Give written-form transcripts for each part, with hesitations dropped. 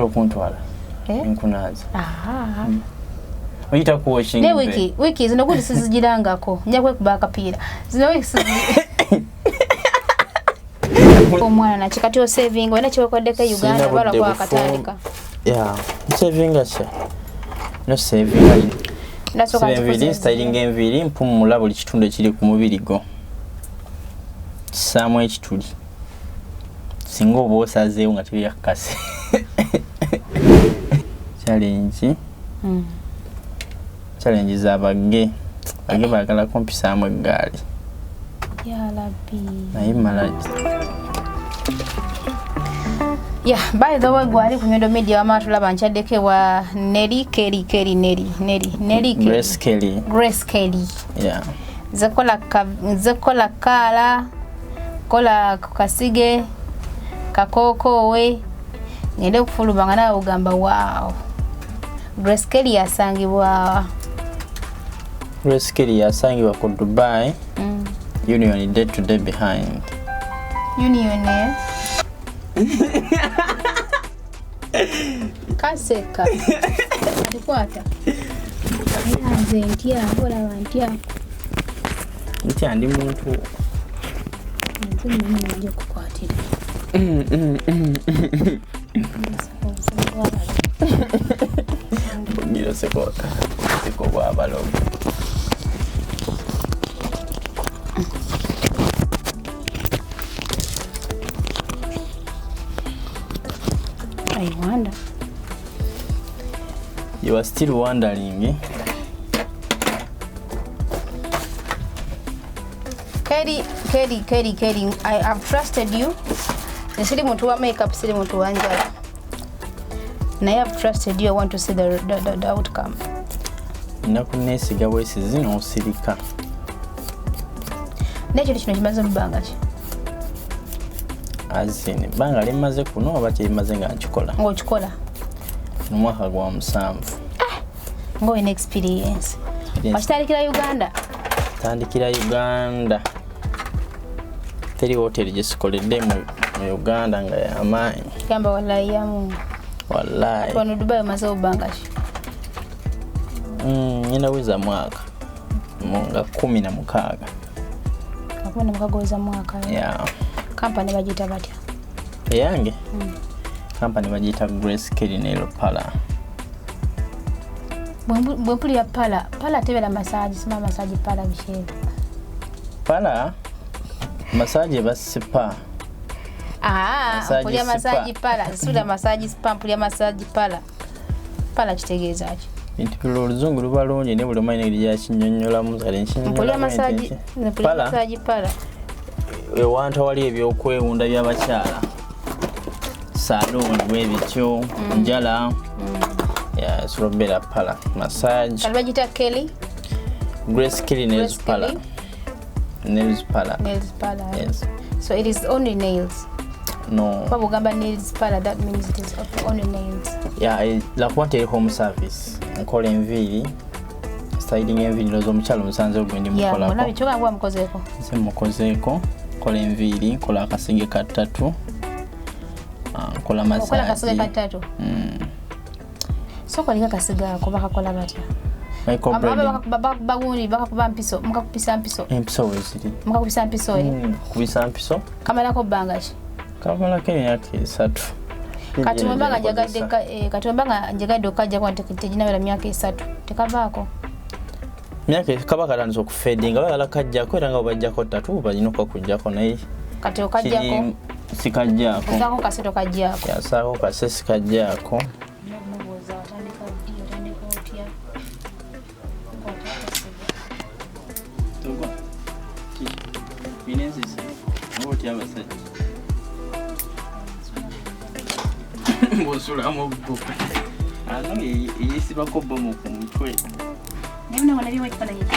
okuntwala enkunaza oyita kuwashing ne wiki zino kuti sizigirangako nja kwekuba akapiira zino wiki omwana nakikati o saving wena kyekoddeko Uganda bala kwa akatandika saving asha no saving saving styling enviri mpumula buli kitundu ekiri ku mubiri go kisaamu ekituli singa oba osazeewo nga tebyakakase challenge z'abagge baagala kumpisaamu eggaali ya Rabbi naye mala by the way gwali ku Nyondo Media wamatulaba nkyaddeko wa Neri Grace Kelly zekola kala kola kasige kakoko we ngende kufuluma nawe ugamba wow Grace Kelly yasangibwa ku Dubai Union day to day behind Union kaseka alikwata yanze ntia bola wantia ntia ndi muntu nje kukwatira ngira seko bwabalo I wonder. You are still wondering, Kelly, I have trusted you. Nesiri muntu wa makeup, siri muntu wa njala. And I have trusted you. I want to see the outcome. Nakunesiga wesizi no sirika. Nekyo kino kimaze mbanga ki? Azini banga limaze kuno oba kimaze nga nkikola. Ng'okikola. Mu mwaka gwa 7. Ngo in experience. Wasitandikira Uganda. Tandikira Uganda. Teri hotel jesikoledde mu Uganda nga yamaanyi. Kamba wallahi yamu. Wallahi. Wano Dubai maze obanga ki? Nina wiza mwaka. Munga 16. Akuna mukagoweza mwaka. Yeah. Company bagita batya? Yange. Company bagita Grace Kelly Nail Pala. Bwempuli ya pala tebera massage, sima massage pala bishebe. Pala massage basipa. Mpuli ya massage pala, sula massage spa, mpuli ya massage pala. Pala kitegeeza ki? Bintu oluzungu lubalonye ne buli mayine lya kinyonnyola muzale nkinyonnyola. Mpuli ya massage pala. Ewanta wali ebyokwewunda by'abakyala. Salon webityo, njala. Yes, Robera Pala massage. Kalbajita Kelly. Grace Kelly Nails Pala. Nails Pala. Yes. So it is only nails. No. Kwabugamba nails Pala, that means it is only nails. Yeah, like what a home service. Nkola enviri. Styling enviri lozo mchalo musanze ogwendi mukola. Yeah, mwana bichoka ngwa mukozeko. Nse mukozeko. Kola enviri, kola akasige katatu. Kola massage. Kola akasige katatu. So kwalika kasiga ako bakakola batya? Bagundi bakakuba mpiso, mukakupisa mpiso. Empiso weziri. Mukakupisa mpiso kubisa mpiso. Kamala ko bangashi. Kamala kene yake 3. Kati mbanga njagadde okajja kwa tekijina wala myaka 3. Tekavaako. Myaka kaba kalanzo ku fading wala kajja ko era nga obajjako 3 balino ko kujjako naye. Kati okajjako. Sikajjako. Sako kaseto kajjako. Ya sako kasesi kajjako. Bosula mogo. Ano yesiba ko bomo ku mutwe. Nene wana biwe kipana yiki.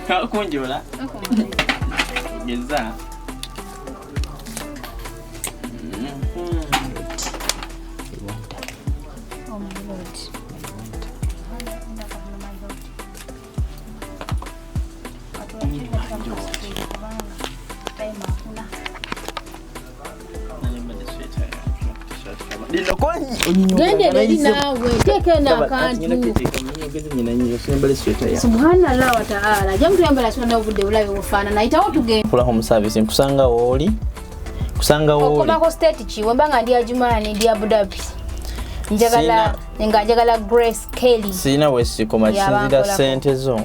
Akunjola. Geza. Gende leli nawe teke na kantu. Subhanallah wa ta'ala. Jamu tuyambala swanda obudde bulabe bufana na itawo tugenda. Kula home service nkusanga woli. Kusanga woli. Okoma ko state chi wembanga ndi Ajumani ndi Abu Dhabi. Njagala Grace Kelly. Sina wesiko machinzira sente zo.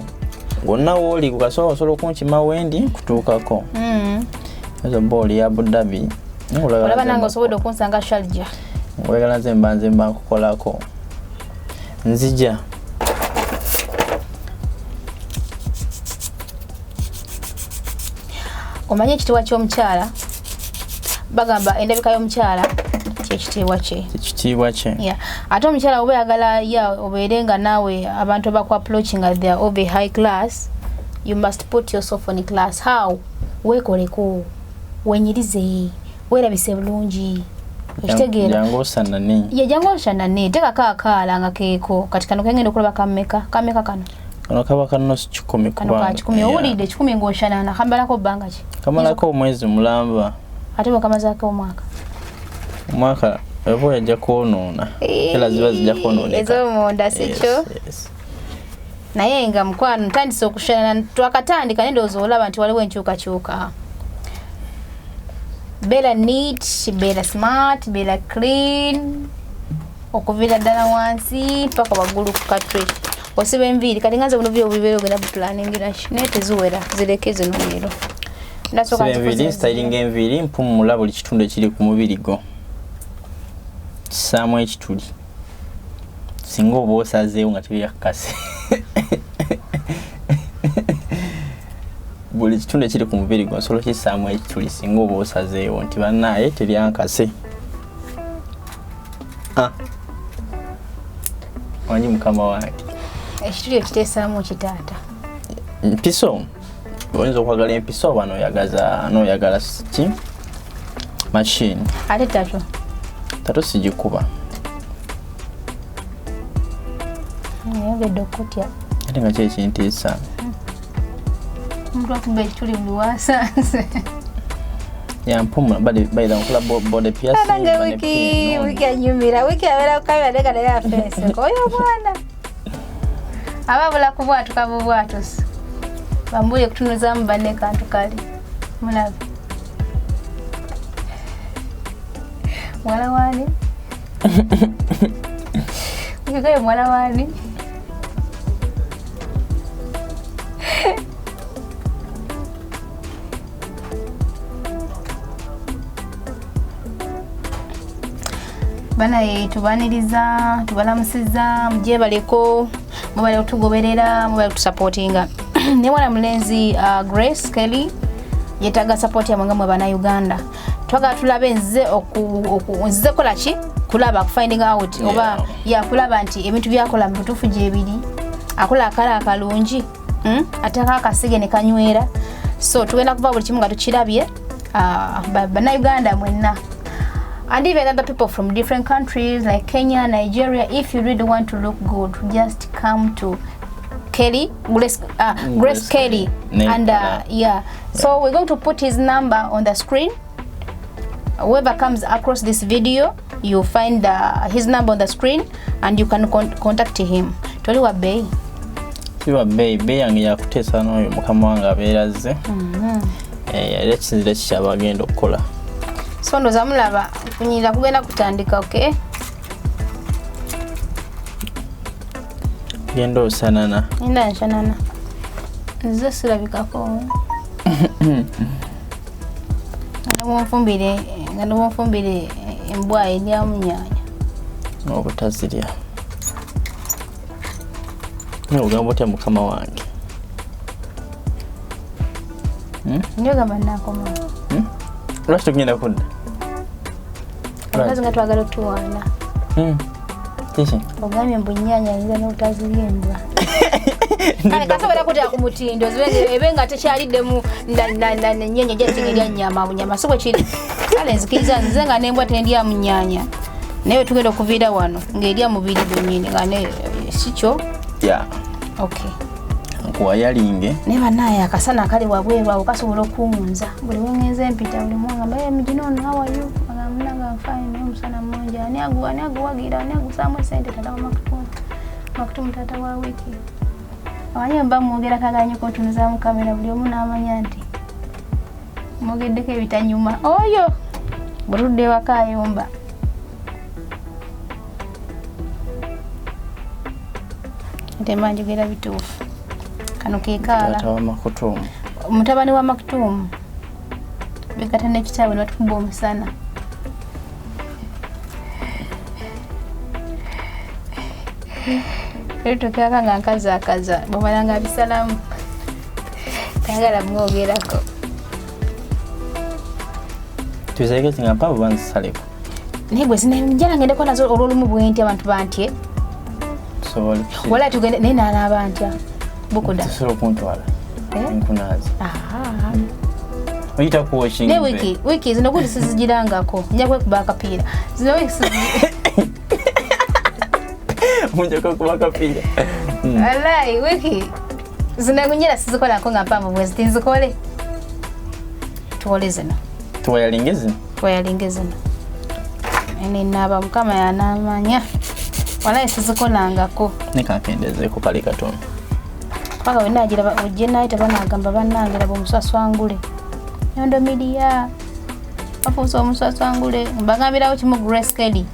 Gonna woli kukasola solo kunchima wendi kutukako. Ezo boli ya Abu Dhabi. Olaba nango sobodo kunsanga Sharjah. Oyagala zembanze mbakukolako. Nzija. Omanye ekitiibwa ky'omukyala bagamba endabika y'omukyala kyekitiibwa kye. Ekitiibwa kye. Yeah. Ate omukyala oba yagala obeere nga naawe abantu abaku approaching nga they are of a high class, you must put yourself on a class. How? Weekoleko, wenyirize, weerabise bulungi. Ekitegeera. Jango sanane. Ye jango sanane. Teka kaakaala nga keeko. Kati kano kengenda okulaba kameka. Kameka kano. Kano kaba kano si 10 kubanga. Kano ka 10 owulidde 10 ng'oshanana. Kambalako bbanga ki? Kamalako omwezi mulamba. Ate bw'okamazaako omwaka. Omwaka ebo yajja kwonoona. Era ziba zijja kwonooneka. Ez'omunda si kyo. Naye nga mukwano ntandise okushanana. Twakatandika naye ndowooza olaba nti waliwo enkyukakyuka. Beera neat, beera smart, beera clean. Okuvira ddala wansi paka waggulu ku katwe. Osiba enviiri kati nganze buno byo bibeera ogenda bupulaningira ki naye teziwera zireke zino leero. Siba enviiri styling enviiri mpumula buli kitundu ekiri ku mubiri gwo. Kisaamu ekituli. Singa oba osazeewo nga tebyakakase. Buli kitundu ekiri ku mubiri gwo nsolo kisaamu ekituli singa oba osazeewo nti bannaye teryankase. Wanyi mukama wange. Ekituli ekiteesaamu kitaata. Mpiso. Oyinza okwagala empiso oba n'oyagala ki? Machine. Ate tato. Tato sigikuba. Oyogedde okutya. Ate nga kyekintiisa. Omuntu atubba ekituli buli waasanze. Yampumula baida nkola body piercing. Nange wiki anyumira wiki abeera kukamera ndeka naye afeese. Oyo mwana. Ababula ku bwatu kabo bwatusi. Bambuye kutunuzaamu banne kantu kali. Mulabe. Mwala wani? Ukikayo mwala wani? Bana tubaniriza, tubalamusiza, mjebaleko, mubale otugoberera, mubale otusupportinga. Ne mwana mulenzi Grace Kelly yetaga support ya mwangamwe bana Uganda. Twaga tulabe nze kola ki? Kulaba finding out oba ya kulaba nti ebintu byakola mbutufu gyebiri. Akola akala akalungi, ataka akasige ne kanywera. So tugenda kuva buli kimu nga tukirabye bana Uganda mwenna. And even other people from different countries like Kenya, Nigeria, if you really want to look good, just come to Grace Kelly. And yeah. So we're going to put his number on the screen. Whoever comes across this video, you'll find his number on the screen and you can contact him. Toli wa bei. Siwa bei yange ya kutesa n'oyo mukama wange abeeraze. Era kisinzira kikyaba agenda okukola. So ndoza mulaba kunyira kugenda kutandika, okay? Genda osanana. Nda nshanana. Nze sirabikako. Ngano mfumbire embwa erya munyanya. Obutazirya. N'ogamba otya mukama wange. Ndio gamba nakoma. Lwaki tugenda kudda? Okazi nga twagala otuwaana. Kiki? Ogambye mbu nnyaanya ayinza n'obutazirya embwa. Kale kasobola kutya ku mutindo ebe nga tekyaliddemu nnyaanya gyatinga nnyama mu nnyama si bwe kiri. Kale nzikiriza nze nga n'embwa tendya mu nnyaanya. Naye tugenda okuviira wano ng'erya mubiri gwennyini nga si kyo? Yeah. Okay. Nkuwayalinge. Ne bannaaye akasana akali wabweru awo kasobola okuwunza. Buli wengenze empita buli mwanga mbaye mujino how are you? Agamuna nga fine musana mmoja ani aguwagira ani agusaamu sente tata makutumu tata wa wiki abanyamba mwogera kaganye ko tunuza mu kamera buli omu n'amanya nti mwogeddeko ebitanyuma oyo buludde wakayomba ntemba njogera bituufu kano keekaala tata wa makutumu mutabani wa makutumu bekata n'ekitaawe ne batukuba omusana ebitokera nga nkazaakaza bwebalanga bisalamu tayagala mwogerako tuzegezi nga mpaavu banzisaleko naye gwe njala ngendeko nazo olwolumu bwenti abantu bantye wala tugende naye naanaaba ntya bukuda tusobola okuntwala nkunaazi oyita kuwashingi ne wiki zino gudi sizigirangako nja kwekuba akapiira zino wiki munjako kuba akapiira wallahi wiki zino njala sizikolako nga mpamvu bwezi tinzikole tuwole zino tuwayalinge zino ene naaba mukama yanamanya wallahi sizikolangako nekakendezeeko kali katono paka wenagira ojje naita banagamba banangira bomusaswangule Nyondo Media afuso omusaswangule mbagambirawo kimu Grace Kelly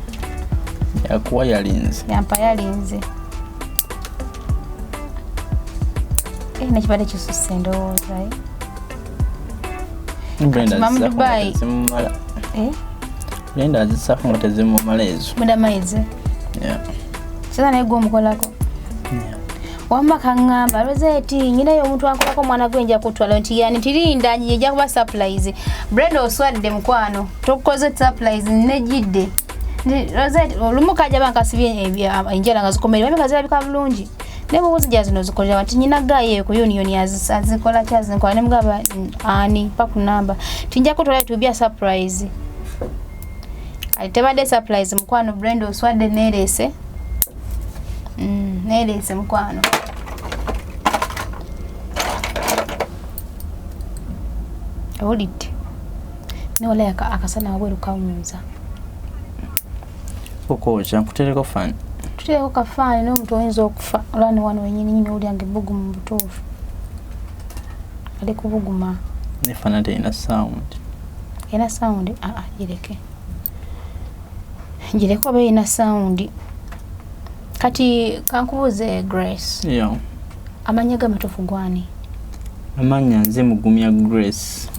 yakuwa yalinze yampa yalinze nekibadde kisusse ndowooza Brenda azisaako nga tezimumala ezo Brenda maize sasa naye gwe omukolako wamba kaŋŋamba Rozet nyinayo omuntu ankolako omwana gwe nja kutwala nti yani tirinda njija kuba surprise Brenda oswadde mukwano tokoze surprise nejidde Rozet olumu kajja bankasibye enjala nga zikomerera bameka zirabika bulungi ne bwozijja zino zikolera nti nyina gaye ku yoni azikola kyazinkola ne mugaba ani pakunamba tinja kutwala tubya surprise alitebadde surprise mukwano Brenda oswadde nerese nerese mukwano olite newala akasana wabweru kamunza okwocha nkutereko fani tutereko kafani n'omuntu oyinza okufa olwani wano wenyini olyange bugumu mu butuufu ali kubuguma nefana terina sound gireke oba erina sound kati kankubuuze Grace amanya gamatuufu gwani amanya nze mugumya Grace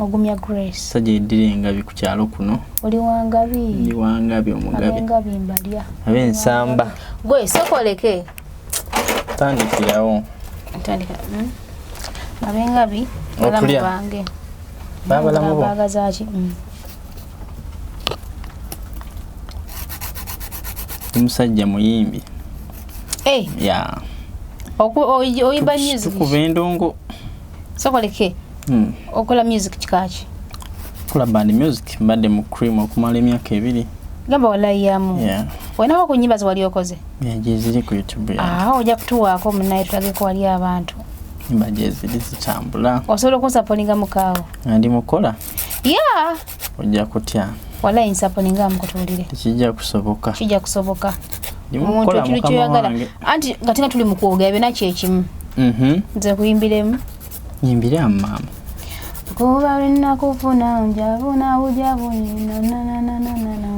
sajja eddira engabi ku kyalo kuno oli wangabi ndi wangabi omugabi engabi mbalya ab'ensamba gwe sokoleke tandikirawo abengabi balamu bange babalamu bo bagazaki omusajja muyimbi oyimba music tukuba endongo sokoleke okola music kikaki kola band music mbadde mu cream okumala emyaka 2 gamba walayamu wenawo ku nyimba ziwali okoze ziri ku YouTube ojja kutuwaako munaye tulageko wali abantu nyimba gyeziri zitambula osobola okunsaponinga mukaawo ndi mukola ojja kutya walayi nsaponinga mukutuulire tekijja kusoboka omuntu ekiro kyoyagala anti nga tinga tuli mukwogera byonna kyekimu nze kuyimbiremu nyimbira mama kuba linakufuna njabuna bujabunina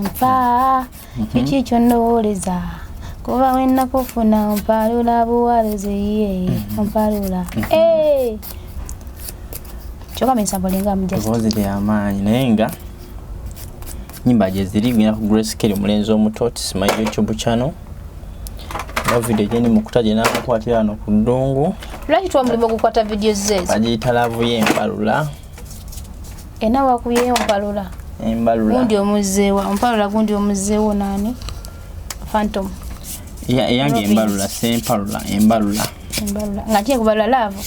mpa kiki kyondowooleza kuba wenakufuna mpalula buwaleze mpalula kyokama ensambolinga muvozi lyamaanyi naye nga nyimba gyeziri genda ku Grace Kelly omulenzi omuto tisima YouTube channel video jeni mukuta jena akwatira hano ku ddungu lwaki twamulimu okukwata video zezo bagiyita laavu y'empalula wakuye empalula gundi omuzeewa empalula gundi omuzeewo nani Phantom eyange embalula sempalula embalula nga kye kubalula laavu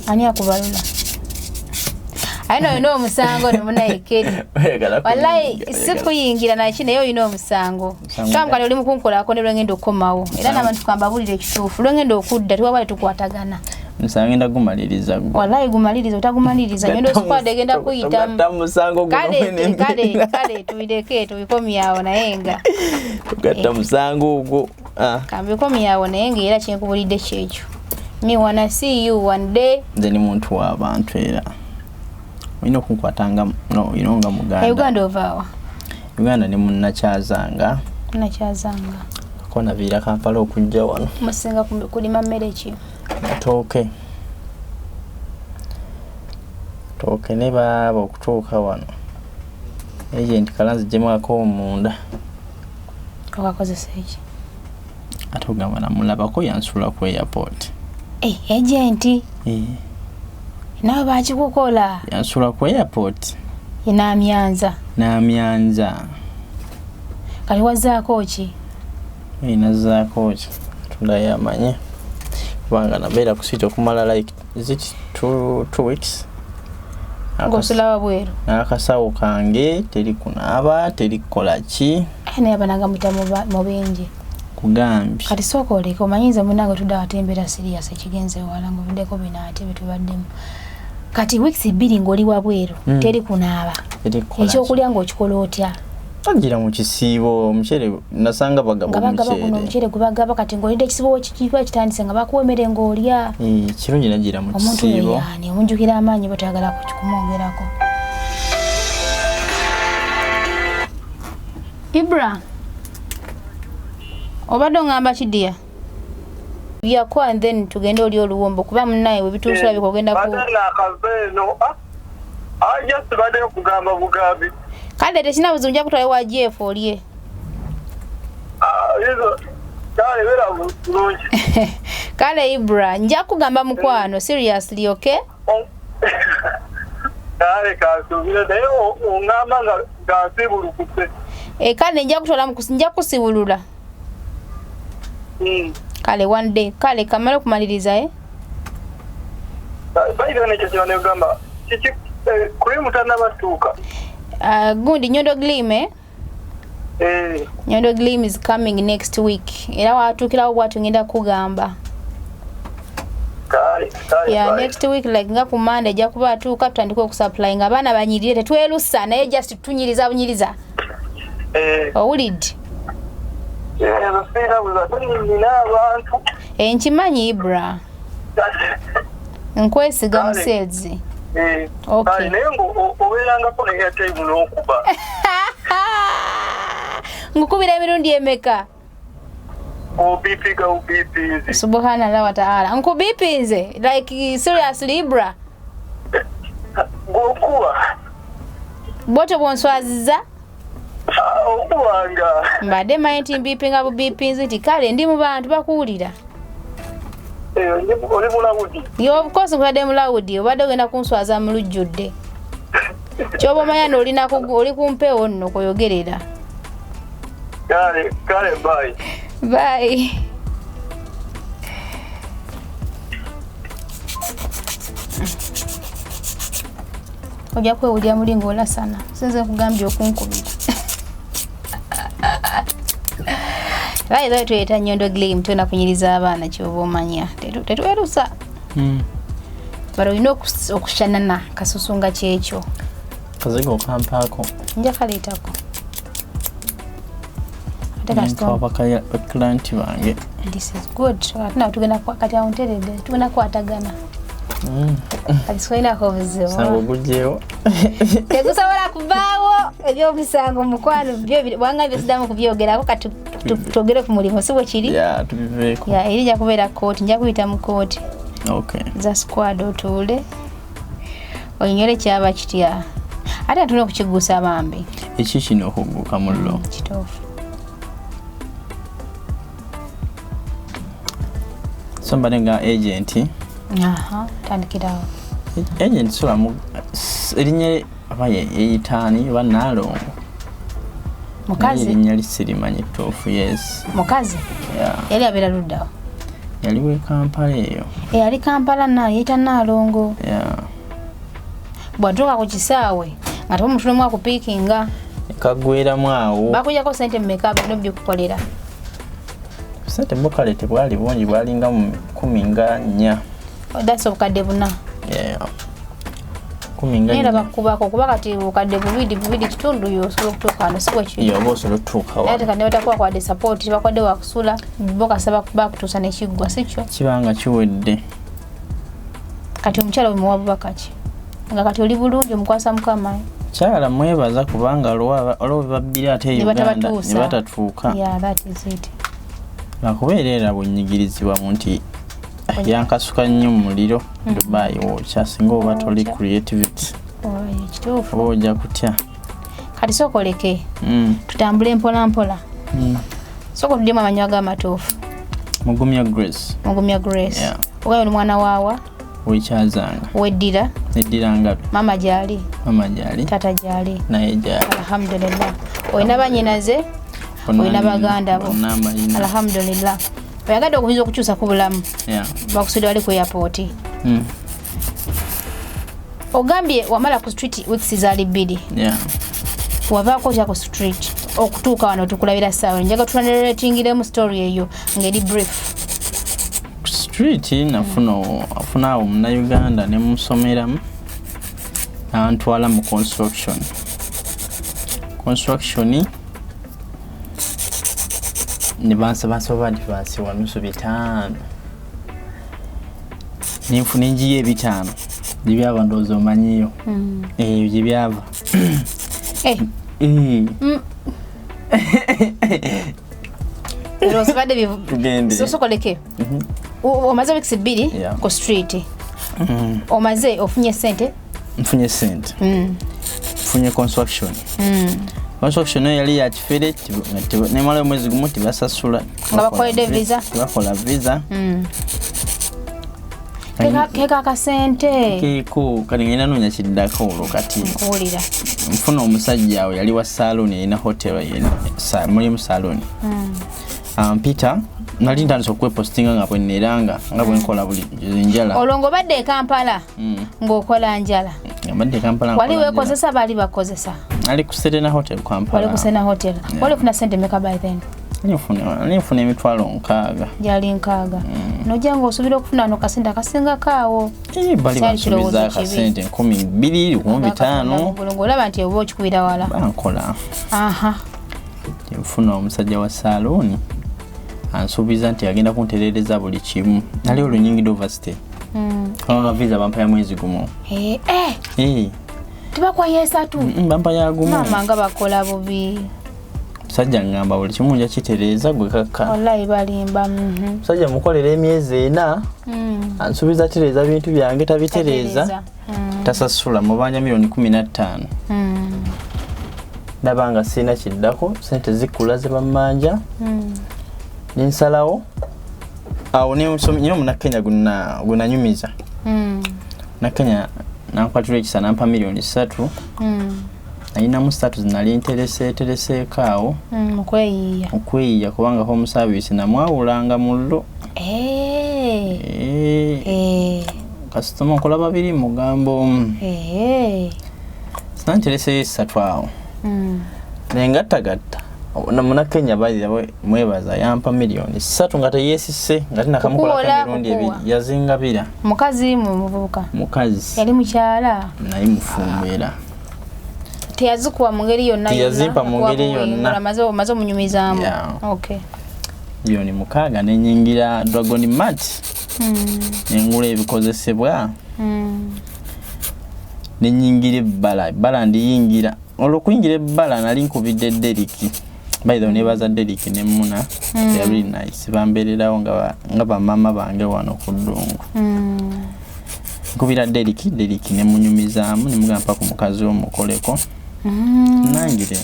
ani akubalula ayina oyina omusango nemunayekeri wallahi sikuyingira naki naye oyina omusango kamukali oli mukunkolako ne lwengenda okukomawo era n'abantu kambabulira ekituufu lwengenda okudda tiwabale tukwatagana nsangenda gumaliriza wallahi gumaliriza otagumaliriza Nyondo squad egenda kuyita musango kale tuideke tubikomyawo nayenga tugatta musango ogwo kambikomyawo nayenga era kyenkubulidde kyekyo me wanna see you one day nze ni muntu w'abantu era olina okunkwatanga no inonga muganda Uganda ovaawa Uganda ne munnakyazanga kona vira Kampala okujja wano musinga kulima mmere ki toke ne baba okutuuka wano agent kalanzi jemwako omunda okakozesa eki ate ogamba namulabako yansula ku airport agent nawe bakikukola yansula ku airport namyanza kali wazaako ki nazaako ki tundayamanye kubanga nabeera ku site okumala like is it 2 weeks ngosula wabweru n'akasawo kange teri kunaaba teri kukola ki naye abananga muta mu bingi kugambi kati sooka oleka omanyiza munange tudda watembera serious ekigenze wala ngovuddeko binaate betubaddemu kati weeks 2 ng'oli wabweru teri kunaaba ekyokulya ng'okikola otya agira mu kisiibo omukyere nasanga bagaba omukyere gubagaba kati ng'olidde ekisibo kikiba kitandise nga bakuwemere ng'olya kirungi nagira mu kisiibo omuntu omunjukira amaanyi batayagala kumwongerako Ibra obadde ongamba kidiya byako and then tugende oli oluwombo kuba munnaye we bituusula bikogenda ku just bade kugamba bugabi kale tekina buzungu nja kutwala wa GF olye yezo kale vera bulungi kale Ibra nja kugamba mukwano seriously okay kale kasubira naye ongamba nga gasibulukuse kale nja kutwala nja kusibulula kale one day kale kamala kumaliriza baida ne kyone ugamba kiki kuri mutana batuka gundi Nyondo Gleam Nyondo Gleam is coming next week era watukirawo bwatu ngenda kugamba next week like nga ku Monday ja kuba atuuka tutandika okusupply nga abaana banyirire tetwerusa naye just bunyiriza owulidde nkimanyi Ibra nkwesiga musezi okay ngukubira emirundi emeka subhanallah wa ta'ala nkubipinze like seriously Ibra boto bonswaziza okuwanga mbadde manti mbipinga bubipinzi ti kale ndi mu bantu bakuwulira oli mulawudi of course nkubadde mulawudi obadde ogenda kunswaza mu lujjudde kyoba omanya oli kumpeewo nno kweyogerera kale bye ojja kwewulira mulingo olasana sinze nkugambye okunkubira Right, tuyeta Nyondo Gleam tuna kunyiriza abaana kyoba omanya tetwerusa baro ino okushanana kasusunga kyekyo kazigo kampako nja kaleetako abakaya client bange this is good atina tugenda kati aunterede tugenda kwatagana aliswaina kovuzo sango gujeyo tegusobola kubaawo ebyobusango mukwano byo wanga byosidamu kubyogerako kati tugere ku mulimo sibo kiri tubiveko irija kubeera court nja kuyita mu court za squad otule oyinyole kyaba kitya ate atuna okukigusa bambi eki kino okuguka mullo kitofu somebody nga agent tandikirawo agent sulamu erinye abaye eyitani banalongo mukazi erinnya lisirimanyi tofu yes mukazi yali abeera luddawo yali we Kampala eyo yali Kampala na yita nalongo bwatuuka ku kisaawe nga tebamutulemu akupiikinga kagweramu awo bakujjako sente mmeka bino byekukolera sente bukale tebwali bungi bwalinga mu 14 That's obukadde buna. Yeah. Kuminga. Nera bakubako kuba kati obukadde bubidi kitundu yo osobola okutuuka wano si bwe kiri. Yo osobola okutuuka wano. Ate kati nebatakuwa kwadde support bakwadde wakusula bokasaba bakutuusa n'ekiggwa si kyo. Kibanga kiwedde. Kati omukyala omuwa bubaka ki? Nga kati oli bulungi omukwasa mukama. Kyala mwebaza kubanga olwo babbira ate Uganda ne batatuuka. Yeah, that is it. Nakubeerera bunyigirizibwa nti yankasuka nnyo muliro Dubai kyasinga oba toli creativity. Kituufu. Ojja kutya. Kati sokoleke. Tutambule mpola. Soko tulimu amannya g'amatuufu. Mugumya Grace. Yeah. Ogayo ni mwana waawa. Wikyazanga. Weddira. Eddira ngapi? Mama gyali. Tata gyali. Naye gyali. Alhamdulillah. Oyina bannyinaze. Oyina baganda bo. Alhamdulillah. Oyagadde okuyinza okukyusa ku bulamu. Bakusudde wali ku airport. Ogambye wamala ku street weeks zaali 2. Wavaako otya ku street okutuuka wano tukulabira ssaawa njaga tunaretingiremu story eyo ngeri brief. Street afuna Omunayuganda ne musomeramu n'antwala mu construction ne bansaba advance wa nusu 5 ninfuna enjiye 5 gibyava ndowooza omanyiyo eyo gibyava sosokoleke omaze weeks 2 ku street omaze ofunye sente nfunye sente nfunye construction yali ya kifere nemala omwezi gumu tibasasula nga bakoledde visa bakola visa keka akasente keeko kati ngenda noonya kiddako olwo kati nkuwulira nfuna omusajja awo yali wa saloni erina hotel mulimu saloni Peter nali ntandise okwepostinga nga bwenneranga nga bwenkola buli njala olwo badde e Kampala ng'okola njala badde Kampala wali weekozesa baali bakozesa ali ku Serena Hotel Kampala wali ku Serena Hotel wali funa sente meka by then nifuna emitwalo 6 gyali 6 nojja ng'osuubira okufuna no kasente akasinga kaawo bali basuubiza akasente 12 15 ng'olaba nti oba okikubira wala bankola nfuna omusajja wa saloni ansuubiza nti agenda kuntereereza buli kimu nali olunyingidde overstay kama visa bampa ya mwezi gumu tibakwa yesatu bampa ya gumu mama nga bakola bubi musajja ngamba buli kimu nja kitereeza gwe kaka wallahi balimba musajja mukolera emyezi 4 ansuubiza tereeza bintu byange tabitereeza tasasula mubanja milioni 15 ndabanga sina kiddako sente zikula ze bamanja ninsalawo awo nyo Munakenya gunanyumiza Munakenya nankwatira ekisa nampa milioni 3 nalinamu 3 zinali ntereseeko awo okweyiya kubanga home service namwawulanga mullo kasitoma nkola 2 mugambo sinantereseyo 3 awo nengattagatta Munakenya mwebaza yampa milioni 3 nga teyesise nga tinakamukola mirundi 2 yazingabira mukazi muvubuka mukazi yali mukyala naye mufumbeera teyazikuwa mu ngeri yonna teyazimpa mu ngeri yonna maze omunyumizaamu milioni 6 nenyingira Dragon Mart nengula ebikozesebwa nenyingira ebbala ndiyingira olwokuyingira ebbala nali nkubidde Deriki by the way nebaza Deriki ne Muna very nice bambeererawo nga bamama bange wano ku ddungu nkubira Deriki ne munyumizaamu ne mugamba ku mukazi omukoleko nangire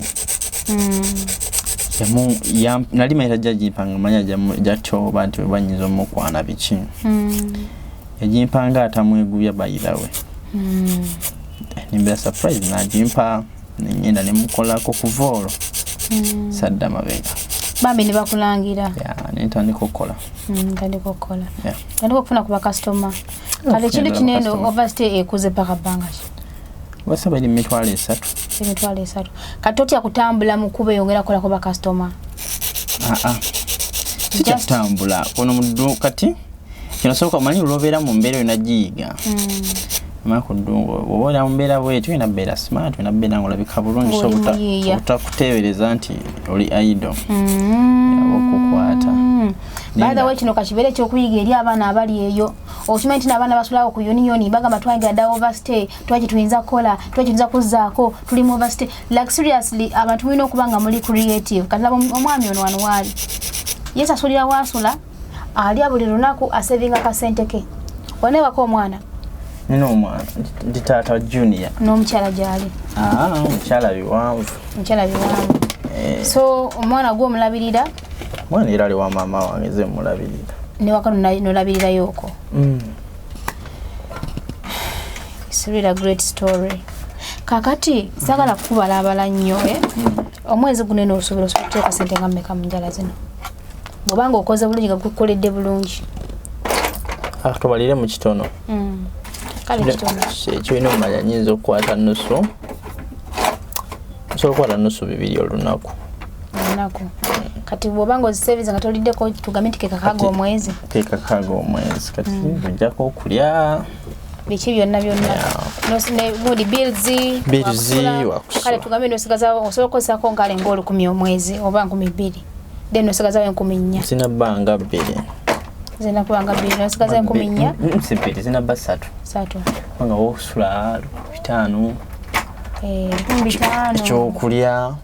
nali mayita jajimpanga manya jatyoba nti webanyiza omukwana biki yajimpanga atamwegubya bayirawe nimbira surprise najimpa nenyenda nemukolako kuvoolo sadda mabega bambi ne bakulangira nentandika okukola ntandika okufuna ku bakasitoma kale ekintu kinene overstay ekuze paka bbanga ki basaba eri emitwalo 3 kati otya kutambula mu kuba eyongera kukola ku bakasitoma sikyakutambula ono muddu kati kino soka manyi lobera mu mbeera enajiiga mako dungo obola mbera bwetu ina bera smart ina bera ngolabika bulungi so utakutebereza nti oli idol okukwata by the way kino kachibere kyokuyiga eri abaana abali eyo okimanyi nti n'abaana basulawo ku yoni bagamba twayiga overstay twaje tuyinza kola twaje tuyinza kuzaako tuli mu overstay like seriously abantu mulina okuba nga muli creative kati laba omwami ono wano waali yesa asulira wasula ali buli lunaku asevinga kasente ke wanewako omwana nino omwana ndi taata junior n'omukyala gyali omukyala biwanvu so omwana gwo omulabirira mwana era ali wa maama wange ze mulabirira ne wakano nolabirira yoko it's really a great story kakati sagala kubala abala nnyo omwezi gunene osobera okuteeka sente nga mmeka mu njala zino bwobanga okoze bulungi nga gukoledde bulungi tubalire mu kitono kale kitono kyolina omanya nyinza okukwata nusu osobola okukwata nusu 2 olunaku kati bwobanga oziseviza nga toliddeko tugambe nti kekakaga omwezi kati ojjako okulya biki byonna mudi bills kale tugambe nosigaza osobola okukozesako nkale nga 10 omwezi oba 12 then nosigazawo 4,000 zinabbanga 2 zinakubanga 2 nosigaza 4,000 simpiri zinabba 3 nga wosula 5 kyokulya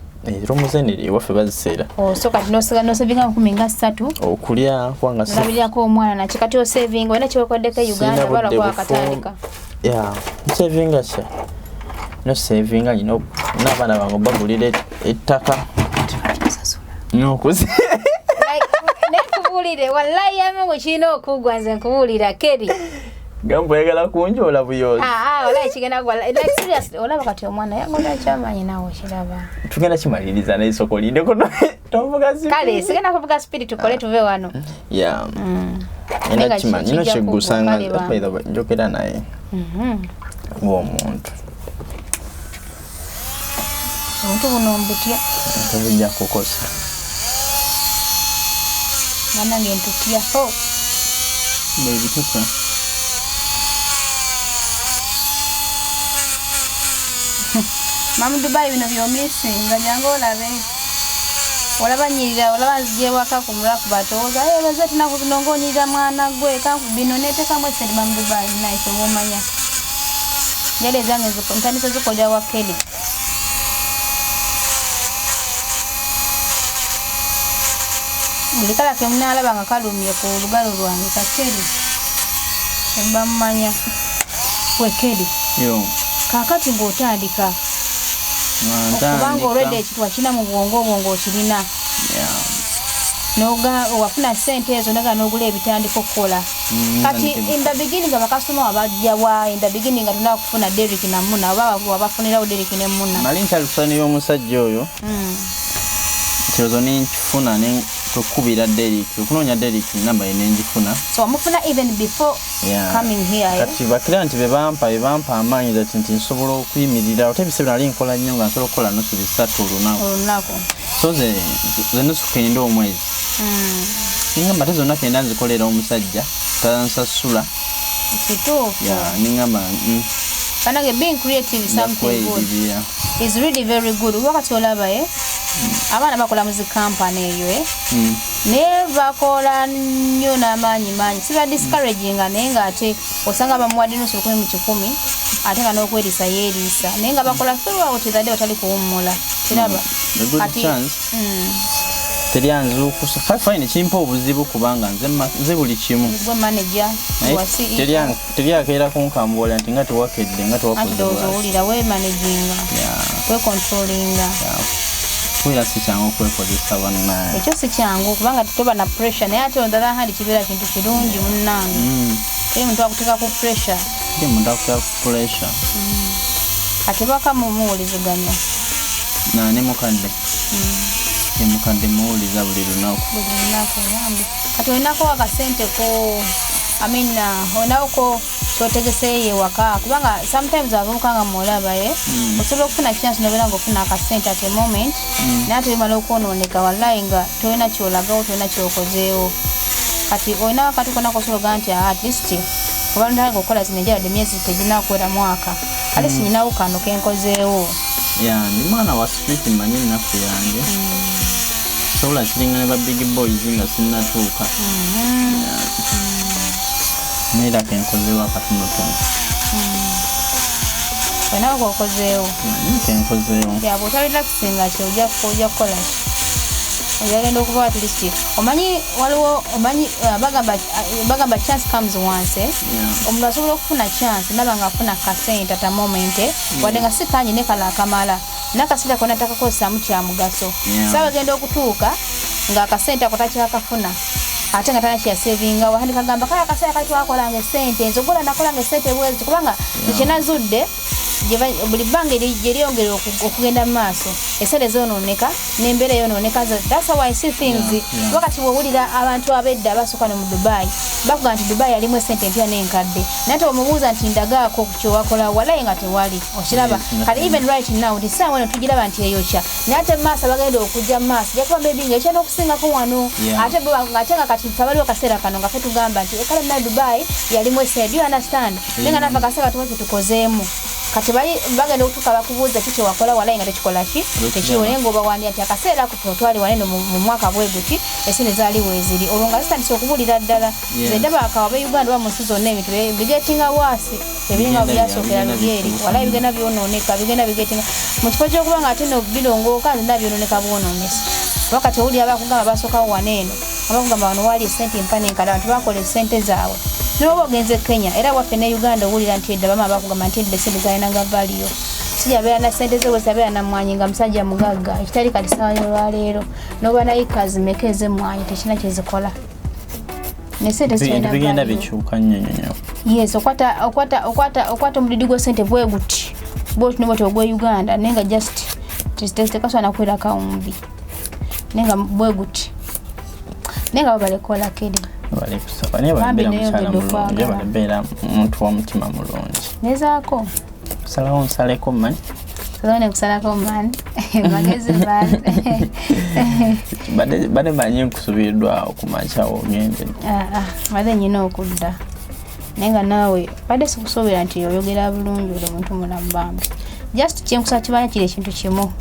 romuzeneri ewaffe baziseera so kati nosevinga 13 okulya kubanga nolabirako omwana nakyo kati osevinga olina kyewekoddeko Uganda bala kwa katandika sevinga kya nosevinga nyina n'abaana bange bagulira ettaka nokuzi nekubulire wallahi amangu kirina okugwa nze nkubulira keri gambo yagala kunjola buyozi wallahi kigenda gwa like seriously olaba kati omwana yagola kyamanyi nawe kiraba tugenda kimaliriza n'esoko linde kono tovuga zipiri kale sigenda kuvuga spiri tukole tuve wano ena kimanyi no kigusanga njokera naye omuntu buno mbutya tubujja kukosa nange ntutya bebituka Mamu Dubai bino byomisinga jangu olabe olabanyirira olabazije waka kumulaku batoza Rozet naku binongonyirira mwana gwe kanku bino neteka mwe sedi Mamu Dubai nice obomanya yale zange ziko ntandise zikoja wa Kelly Bulikala kemuna alaba nga kalumye ku lugalo lwange ka Kelly mbamanya we Kelly kakati ng'otandika okubanga olwedde ekitwa kina mu bwongo kirina noga wafuna sente ezo naga nogula ebitandiko kukola kati in the beginning abakasoma abajja wa in the beginning atuna kufuna Derek na Muna wabafunirawo Derek ne Muna nali nkyalikusaniyo omusajja oyo kirozo ninkifuna tukubira Derek okunoonya Derek namba yenenjifuna so amufuna even before coming here kati bakirira bebampa amaanyi zati nti nsobola okuyimirira otebisebe nali nkola nnyo nga nsobola okukola nusu 3 olunaku so ze nusu 9 omwezi ningamba te zonna kenda nzikolera omusajja tansasula ningamba kanage being creative is something good is really very good wakati olaba abaana bakola mu company eyo ne bakola nnyo n'amaanyi siba discouraging naye nga ate osanga bamuwadde nusu 10 ate nga n'okwerisa yeerisa naye nga bakola throughout the day otali kuwummula kiraba kati teryanzukusa fine kimpa obuzibu kubanga nze buli kimu gwe manager teryakeera kunkambuola nti nga tewakedde nga tewakozewulira we managing we controlling kuira si kyangu okwekozesa bannaye ekyo si kyangu kubanga toba na pressure naye ate ondala hali kibeera kintu kirungi munnange eri muntu akuteeka ku pressure ate baka mumuwuliziganya nani mukadde mukadde muwuliza buli lunaku yambi kati olinako akasente ko onako kyotegeseye waka kubanga sometimes abavubuka nga mulaba osobola okufuna chance nobeera nga ofuna akasente at a moment naye ate bimala okwonooneka wallahi nga tolina kyolagawo tolina kyokozeewo kati oyina wakati kona kosoga nti at least kuba ndaga okola zino njala de myezi tegina kwera mwaka ali sinyinawo kano kenkozeewo ndi mwana wa street manyi nnaku yange sobola kiringana ba big boys nga sinnatuuka neera kenkozeewo akatonotono wenawe kokozeewo kenkozeewo yaba otalina kusinga ki ojja kukola oyagenda okuba at least omanyi waliwo omanyi bagamba chance comes once omuntu asobola okufuna chance naba nga afuna kasente at a moment wadde nga si kanyi ne kala akamala nakasente kona takakozesaamu kya mugaso saba genda okutuuka nga akasente ako takyakafuna ate nga tana kyasevinga wahandi kagamba kala akasente kali twakolanga esente nzogola nakolanga esente bwezi kubanga ekyenazudde buli bbanga eryongera okugenda mu maaso esente zonooneka n'embeera yonooneka that's how I see things wakati bwowulira abantu abedda abasooka ne mu Dubai bakuga nti Dubai yalimu esente empya n'enkadde naye omubuuza nti ndagaako kyowakola walayi nga tewali okiraba kale even right now nti saa wano tugiraba nti eyokya naye ate mu maaso bagenda okujja mu maaso jakuba maybe nga ekyana okusingako wano ate nga kati tabaliwo kaseera kano nga fe tugamba nti kale na Dubai yalimu esente you understand naye nga nafe akaseera tuwe tukozeemu kati bali bagenda okutuka bakubuuza kiki wakola walayi nga tekikola ki tekiwone ngoba wandi ati akaseera kutotwali wanene mu mwaka bweguti esente zaali weeziri olwo nga zitandise okubuulira ddala zendaba akawa Uganda wa munsi zonna ebintu bigetinga waasi ebiringa byasookera lubyeri walayi bigenda byonooneka bigenda bigetinga mu kifo ky'okuba nga ate no birongooka zonna byonooneka bwonoonesa wakati owulira bakugamba basookawo waneeno abakugamba wano waali esente empane enkala abantu bakola esente zaabwe n'oba ogenze Kenya era waffe ne Uganda owulira nti edda bama bakugamba nti edda esente zaalinanga valiyo sijabeera na sente ze wesabeera na mwanyi nga musajja mugagga ekitali kati sawa y'olwaleero n'oba naye kazimeka ez'emmwanyi tekina kyezikola bigenda bikyuka nnyo yes okwata omudidi gw'esente bwe guti bwoti nobwoti ogw'e Uganda naye nga just tekasobola nakwera kawumbi naye nga bwe guti naye nga babalekola kedi bali kusaba naye balibeera muntu w'omutima mulungi nezaako salawo nsaleko mani salawo nekusalako mani magezi mani bade manyi nkusubiddwa okumakyawo ogende bade nyina okudda naye nga naawe badde sikusuubira nti oyogera bulungi oli omuntu mulamu bambi just kyenkusaba kimanya kiri ekintu kimu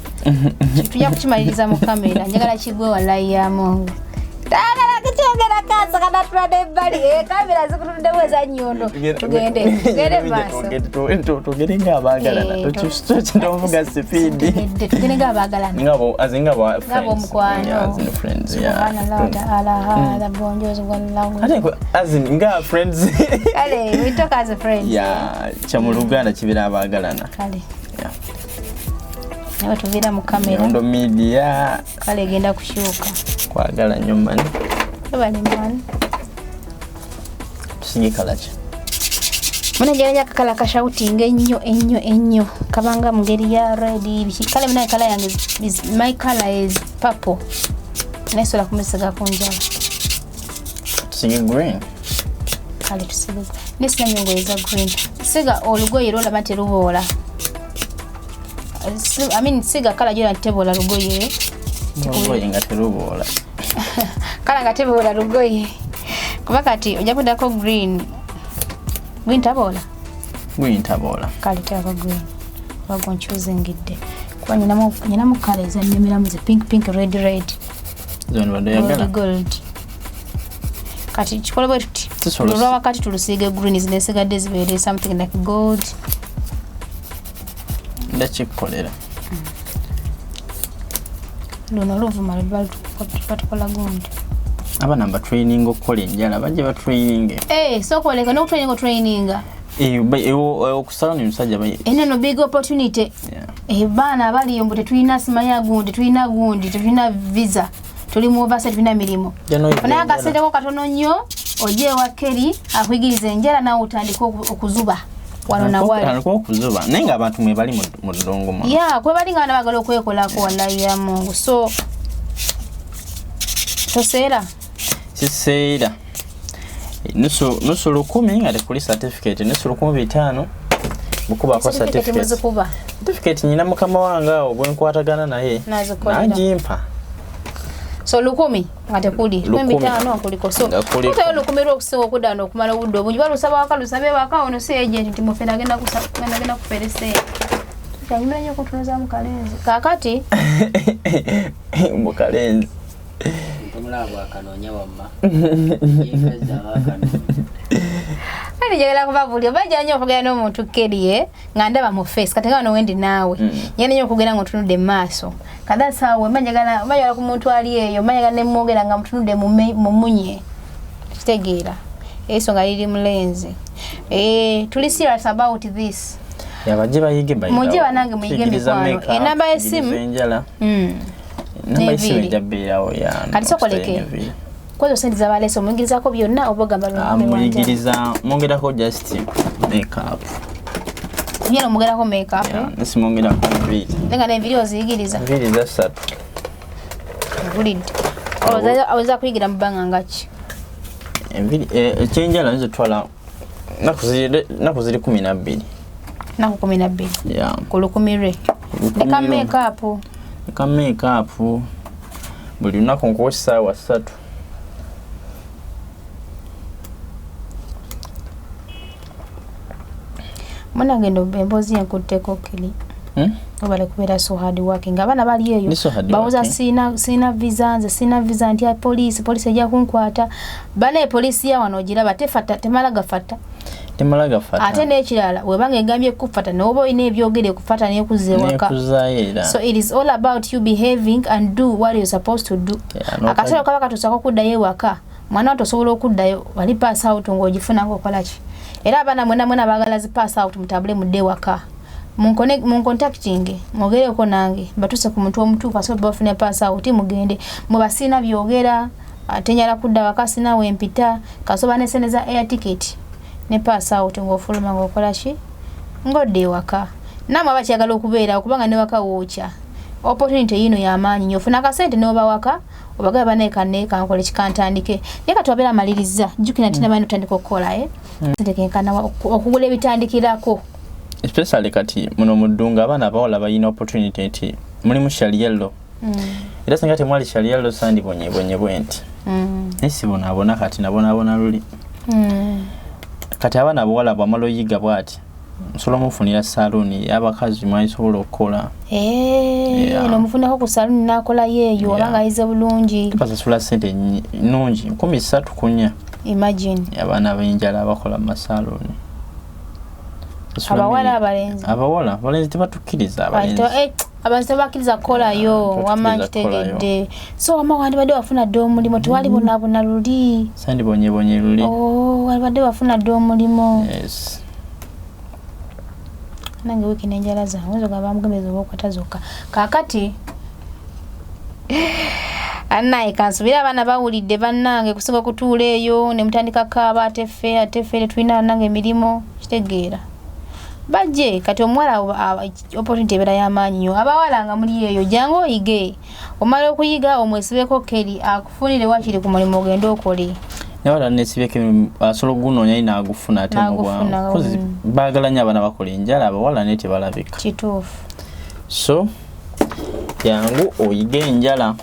tujja kukimaliriza mu kamera njagala kigwe walayi ya Mungu tagala kikyogera kansa kana tulade bali kamera zikutunde weza Nyondo tugende maaso tugende ng'abaagalana tovuga sipidi tugende ng'abaagalana ngabo mukwano friends ala bonjozi wallahu nga friends kale we talk as a friend kya mu Luganda kibira abaagalana kale nawe tuvira mu kamera Nyondo Media kale genda kushuka kwagala nnyo mani bali mani tusinge kalacha mwana janya kakala kashautinga ennyo kabanga mu ngeri ya red kale mna kala yange my color is purple nesola kumesiga kunjala tusinge green kale tusinge nesina nyongo eza green siga olugoye lola mate lubola I mean siga kala jira tebola lugoye lugoye nga terubola kala nga tebola lugoye kuba kati ojja kudako green tabola kale tako green wago nchuzingidde kuba nyinamu kala ezannemeramu ze pink red zone badoyagala gold kati kikola bwe tuti olwa wakati tulusiige green zinesigadde zibeere something like gold ndakikolera luno luvuma lwali tukola gundi abana mba training okukola enjala bajje ba training so koleka no training okusala ni musajja no big opportunity bana bali mbu tetulina simanya gundi tulina visa tuli mu overseas tulina milimo naye akaseeteko katono nnyo ojje wa Keri akuyigiriza enjala nawe utandika okuzuba wano na wali alikuwa okuzuba naye nga abantu mwe bali mu ddongo mu kwe bali nga bagala okwekolako wallahi ya Mungu so toseera siseera nusu 10 nga tekuli certificate nusu 15 bukubako certificate nyina mukama wange awo bwenkwatagana naye najimpa So 10 nga tekuli 15 kuliko so kuto 10 lwokusinga okudda n'okumala obudde obungi balusaba waka lusabe waka ono si agent nti mufena agenda kuperese kyanyumira nnyo kutunoza mu kalenzi kakati mu kalenzi tumulaba akanoonya wamma yekaza akanoonya ani njagala kubabulira bajja nnyo okugera n'omuntu keriye nga ndaba mu face kati nga wendi naawe nyene nnyo okugera nga otunudde mu maaso kada saawe manjagala ku muntu ali eyo manjagala ne mwogera nga mutunudde mu munye kitegeera ensonga liri mulenzi tuli serious about this yabaje bayige bayi mujje banange muyige mikwano enamba y'essimu namba y'essimu ejabbeerawo ya kati sokoleke kwazo sendi za baleso mwingirizako byonna obogamba mwingiriza mwongerako just makeup nyero mugerako makeup nesi mwongerako mbiri nenga ne video ziyigiriza mbiri za 3 bulid aweza kuyigira mubanga ngachi mbiri ekyenjala nzo twala nakuzire 12 naku 12 yeah kulukumire neka makeup buli lunaku nkozesa sawa 3 mwana ngendo embozi yankuteko kili obale kubera so hard working abana bali eyo bawuza sina visa nti police ejja kunkwata bane police ya wanogira batefata temala gafata ate n'ekirala webanga egambye kufata n'oba olina ebyogere kufata n'ekuzewaka so it is all about you behaving and do what you're supposed to do akasero kaba katusako okuddayo ewaka mwana tosobola okuddayo wali pass out ng'ogifuna ng'okolaki era abana mwena bagala zi pass out mutabule mudde waka mun contacting mwogereko nange batuse ku muntu omutuufu asobola bafune pass out mugende mubasina byogera atenyala kudda waka sina wempita kasoba neseneza air ticket ne pass out ng'ofuluma ng'okola ki ng'odde ewaka namwe abakyagala okubeera okubanga ne waka wookya opportunity yino y'amaanyi nnyo ofuna akasente n'oba waka obagaba baneeka nkole kikantandike naye kati wabeera amaliriza jjukira nti nabaana otandika okukola sente kenkana okugula ebitandikirako especially kati muno mu ddunga abaana abawala balina opportunity nti mulimu shalyello era singa temwali shalyello sandibonyebonye bwenti nesibonaabona kati nabonaabona luli kati abaana abawala bwamala oyiga bwati nsobola mufunira saluni abakazi mwayisobola okukola nomufunako ku saluni nakola yeeyo obanga ayize bulungi basasula sente nungi 13 kunya imagine abaana b'enjala abakola mu masaluni abawala abalenzi tebatukkiriza abalenzi tebakkiriza kukolayo wamanyi kitegedde so wama wandibadde wafuna dde omulimu tewali bonaabona luli sandibonyebonye luli wandibadde wafuna dde omulimu yes nange wiki n'enjala zange zoga bamugembeza oba okwata zokka kaakati anaye kansubira abaana bawulidde bannange kusinga okutuula eyo ne mutandika kaaba ateffe tulina nange emirimu kitegeera bajje kati omuwala opportunity ebeera y'amaanyi nnyo abawala nga muli eyo jangu oyige omala okuyiga omwesibeko keri akufunire wakiri ku mulimu ogenda okole nabala nesibeko asobola ogunoonya naye n'agufuna ate mubwangu kozi baagala nnyo abaana bakola enjala abawala naye tebalabika kituufu so jangu oyige enjala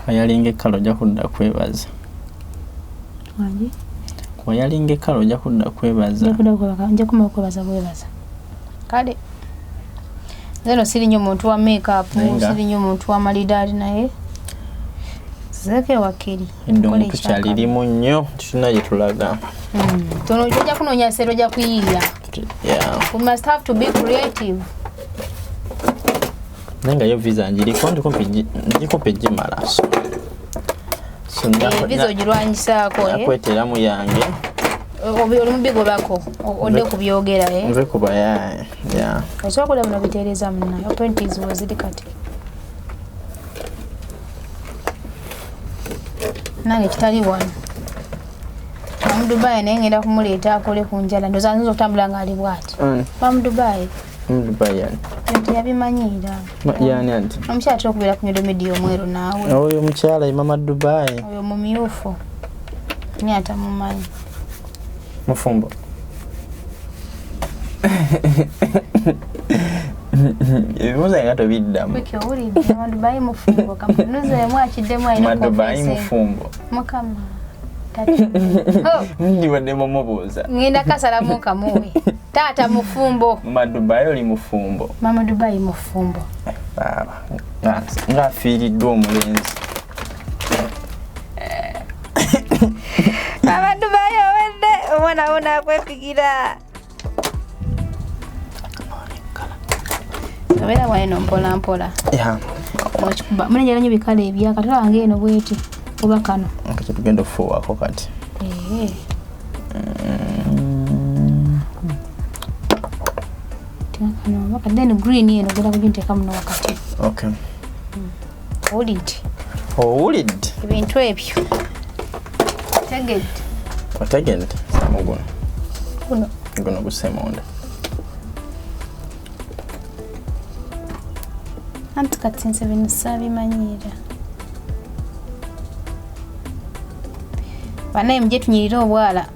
kwayalinga ekkala ojja kudda kwebaza kwayalinga ekkala ojja kudda kwebaza nja kumala okwebaza bwebaza kale zeno siri nnyo omuntu wa makeup siri nnyo omuntu wa malidaali naye zeke wakiri eddomu tukyalirimu nnyo tutuna gye tulaga tono ojja kunoonya sero ojja kuyiiya we must have to be creative nenga yo visa njiriko ndiko pejimala visa ogirwanyisaako akweteramu yange oli mubigobako odde kubyogera nve kuba osobola kulya muno biteereza munaye opportunities weziri kati nange kitali wano Dubai naye ngenda kumuleeta akole ku njala ndoza nzo okutambula nga ali bwati Dubai yani nti yabimanyiira yani anti omukyala atera okubeera ku Nyondo Media omweru naawe oyo omukyala mama Dubai oyo mumyufu ni atamumanyi mufumbo Ebibuuzo nga tobiddamu. Wiki owulidde Madubai mufumbo kamunuze mwakiddemu alina Madubai mufumbo. Mukama tati Ndiwadde mumubuuza. ngenda kasalamu kamuwe taata mufumbo Madubai oli mufumbo. Mama Dubai mufumbo Baba nga afiiriddwa omulenzi. Mama Dubai owedde omwana wona akwepigira Obera wano mpola mpola. Yeah. Mwachikuba. Mune njala nyo bikale ebya katala wange eno bweti. Oba kano. Kati tugenda okufuwako kati. Kano waka then green eno genda kujinteeka muno wakati. Okay. Owulidde. Owulidde? Ebintu ebyo. Tegedde. Otegedde? Samuguno. Guno gusemunda. Anti kati nze bino saabimanyiira. Banaye muje tunyirire obwala.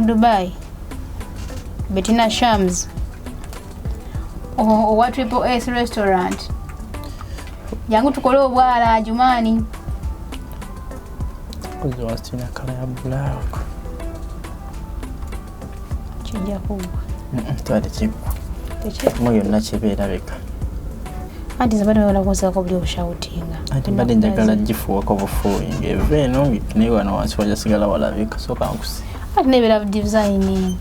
Dubai. Bettina Shams. Owa Triple S Restaurant. Jangu tukole obwala Jumani. Kuzi wasina kala ya black. Kijja kubwa. Twali kibwa. Tekyo. Moyo nakibeera beka. Anti zabadde wala kuzaako buli obushawutinga. Anti mbadde njagala gifuwako bufuuyinga eva eno naye wano wansi wajasigala walabika sooka nkusi. Anti nebeera designing.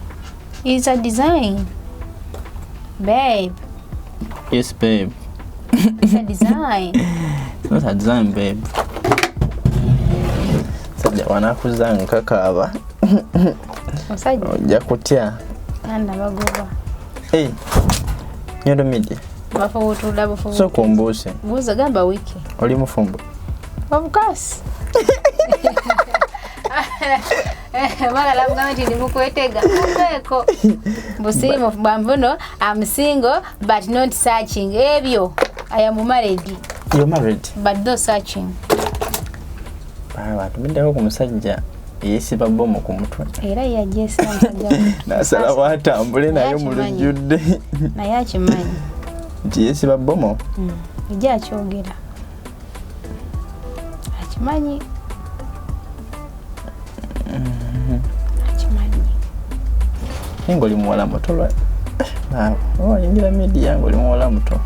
It's a design. Babe. Yes, babe. It's a design. It's not a design, babe. Sajja wanakuza nkakaaba. Osajja. Ojja kutya. Nanda bagoba. Hey. Nyondo Media. Bafowotula bafowotula. So kumbuuse. Buuza gamba wiki. Oli mufumbo. Of course. Mala la mugamba nti ndimukwetega. Eko. Busimo bambuno, I'm single but not searching. Ebyo. I am married. You're married? But not searching. Baba, tumiddeko ku musajja yeesiba bbomu ku mutwe. Era yajesa musajja. Nasala watambule naye mu lujjudde. Naye akimanyi. Nti yeesiba bbomu? Ejja akyogera. Akimanyi. Akimanyi. Nengo oli muwala muto lwa. Oyingira media ng'oli muwala muto.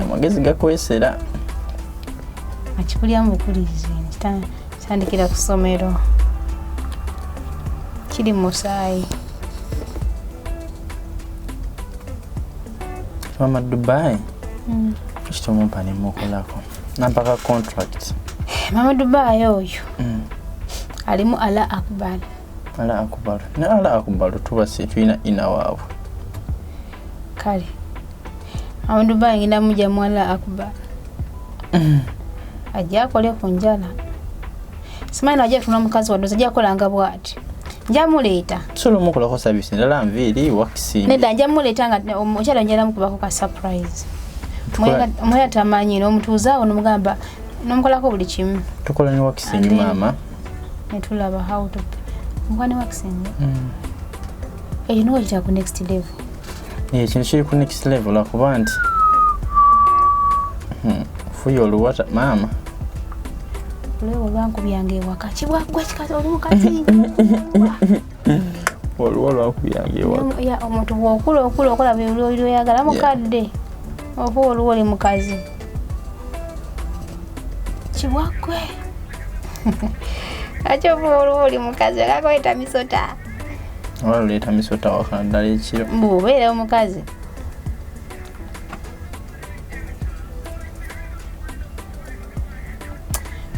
Magezi gakwesera. Akikulira mu bukulizi. Kitandikira ku ssomero. Kiri mu musaayi. Mama Dubai. Kitomumpa ne mukolako. Nampaka contract. Mama Dubai oyo. Alimu Ala Akbar. Ala Akbar. Na Ala Akbar tubase tulina ina waabwe. Kale. Mama Dubai ngenda muja mu Ala Akbar. Ajja akole ku njala. Simanyi ajja tuna mukazi wadoza ajja akolanga bwati. Nja muleeta. Solo mukolako service ndala nviiri waxing. Nedda nja muleeta nga omukyala njala mukubako ka surprise. Mwe tamanyi n'omutuuza ono mugamba n'omukolako buli kimu. Tukola ne waxing mama. Ne tulaba how to mugane waxing. You know what ku next level. Kintu kiri ku next level akuba nti fuyo oluwata mama. Leo lwangu byange ewaka kibwagwe kikazi oli mukazi. Oluwa lwangu byange ewaka. Ya omuntu bw'okula okola byo oyagala mukadde. Oba oluwa oli mukazi. Kibwagwe. Acho oluwa oli mukazi akakweta misota. Wala leeta misota wakana ddala ekiro. Mbubeera omukazi.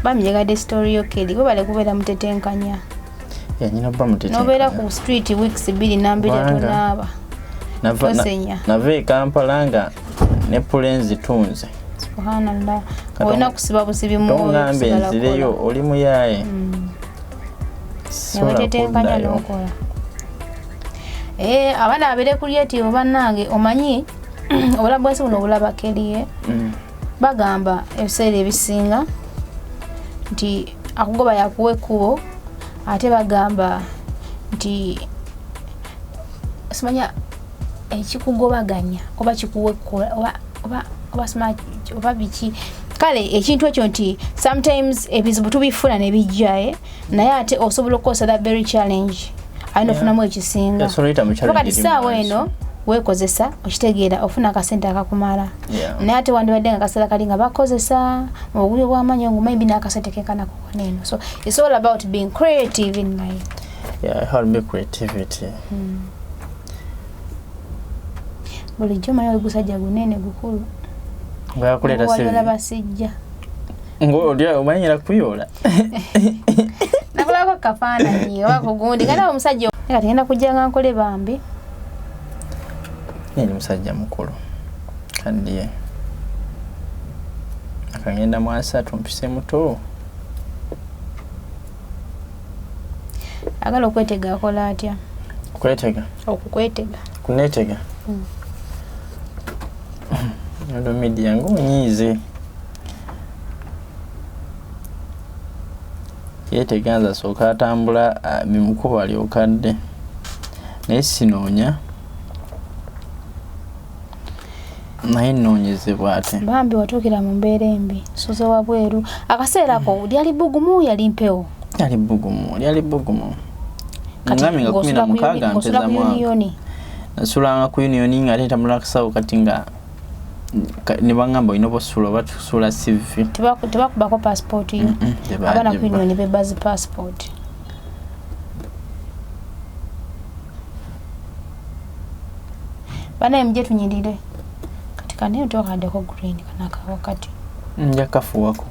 Bamyegadde story yo Kelly we bale kubeera mutetenkanya. Ya nyina bba mutetenkanya. Nobeera ku street weeks 2 na 2 tonaaba. Nave Kampala nga ne pulenzi tunze. Subhanallah. Wena kusiba busibi mu. Tongambe nzireyo oli muyaye. Nabatetenkanya n'okola. Abaana abere kulyeti obannange omanyi obulabwesi buno obulaba Kelly bagamba ebiseera ebisinga nti akugoba yakuwa ekkubo ate bagamba nti simanya ekikugobaganya oba kikuwe oba smart oba biki kale ekintu ekyo nti sometimes ebizibu tubifuna ne bijja naye ate osobola okukosa that very challenge ayina ofunamu ekisinga wakati saawa eno weekozesa okitegeera ofuna akasente akakumala naye ate wandibadde nga kaseera kali nga bakozesa obulyo bw'amaanyi ngo maybe n'akasente kenkana kukona eno so it's all about being creative in life. Yeah, how to be creativity. Bulijjo mayo gusajja gunene gukulu bakuleta wala basijja ng'olya omanyira kuyola nakulako kafaananyi oba kugundi kana omusajja kati ngenda kujjanga nkole bambi ni musajja mukulu kandi akangenda mu asatu mpise muto agala okwetega akola atya kwetega okukwetega kunetega Nyondo Media ngunyize yeteganza soka atambula bimukuba ali okadde naye sinoonya naye nnoonyezebwa ate bambi watuukira mu mbeera embi soze wabweru akaseera ko lyali bugumu yali mpewo lyali bugumu ngami nga 16 mpeza mwaka nasulanga ku union nga ate tambula akasawo kati nga ne bangamba olina obusula oba tusula CV tebakubako passport yo abana ku union bebazi passport bana mje tunyirire kati kanene tokadeko green kana ka wakati nja kafuwako